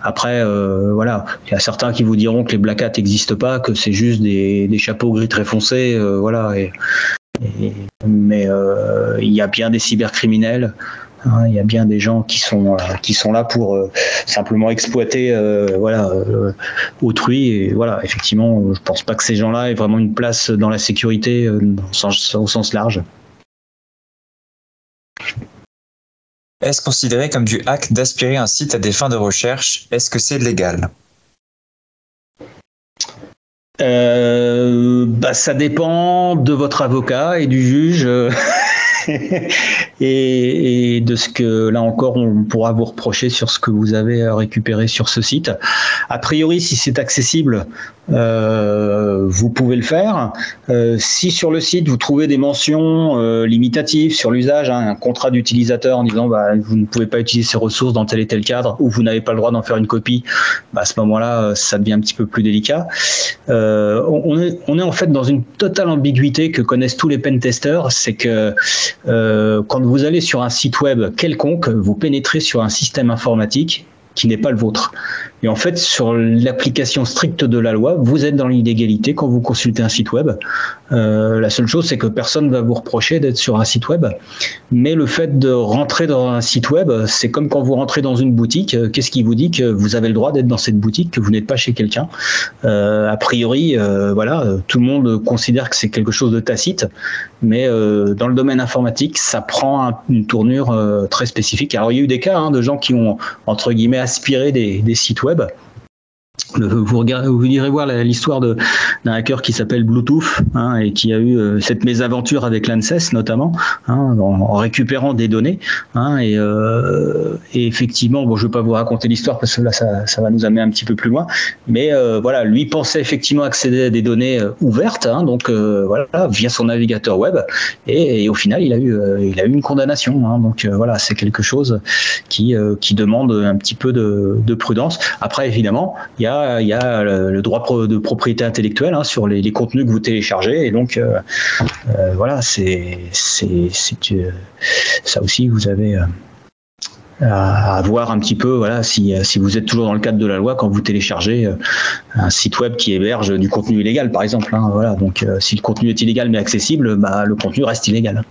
Après, il y a certains qui vous diront que les Black Hat n'existent pas, que c'est juste des chapeaux gris très foncés, mais il y a bien des cybercriminels. Hein, il y a bien des gens qui sont là pour simplement exploiter autrui, et voilà, effectivement, je pense pas que ces gens-là aient vraiment une place dans la sécurité au sens large. Est-ce considéré comme du hack d'aspirer un site à des fins de recherche? Est-ce que c'est légal? Ça dépend de votre avocat et du juge. Et de ce que, là encore, on pourra vous reprocher sur ce que vous avez récupéré sur ce site. A priori, si c'est accessible, vous pouvez le faire. Si sur le site, vous trouvez des mentions limitatives sur l'usage, hein, un contrat d'utilisateur en disant vous ne pouvez pas utiliser ces ressources dans tel et tel cadre, ou vous n'avez pas le droit d'en faire une copie, à ce moment-là, ça devient un petit peu plus délicat. On est en fait dans une totale ambiguïté que connaissent tous les pentesters, c'est que quand vous allez sur un site web quelconque, vous pénétrez sur un système informatique qui n'est pas le vôtre. Et en fait, sur l'application stricte de la loi, vous êtes dans l'illégalité quand vous consultez un site web. La seule chose, c'est que personne ne va vous reprocher d'être sur un site web. Mais le fait de rentrer dans un site web, c'est comme quand vous rentrez dans une boutique. Qu'est-ce qui vous dit que vous avez le droit d'être dans cette boutique, que vous n'êtes pas chez quelqu'un? A priori, tout le monde considère que c'est quelque chose de tacite. Mais dans le domaine informatique, ça prend une tournure très spécifique. Alors, il y a eu des cas de gens qui ont, entre guillemets, aspiré des sites web. Vous irez voir l'histoire d'un hacker qui s'appelle Bluetooth, hein, et qui a eu cette mésaventure avec l'ANSES notamment, hein, en récupérant des données, hein, et effectivement, je ne vais pas vous raconter l'histoire parce que là ça va nous amener un petit peu plus loin, mais lui pensait effectivement accéder à des données ouvertes, hein, donc via son navigateur web, et au final il a eu une condamnation, hein, donc c'est quelque chose qui demande un petit peu de prudence. Après, évidemment, il y a y a le droit de propriété intellectuelle sur les contenus que vous téléchargez. Et donc, voilà, c'est ça aussi, vous avez à voir un petit peu, voilà, si vous êtes toujours dans le cadre de la loi quand vous téléchargez un site web qui héberge du contenu illégal, par exemple. Voilà, donc si le contenu est illégal mais accessible, le contenu reste illégal.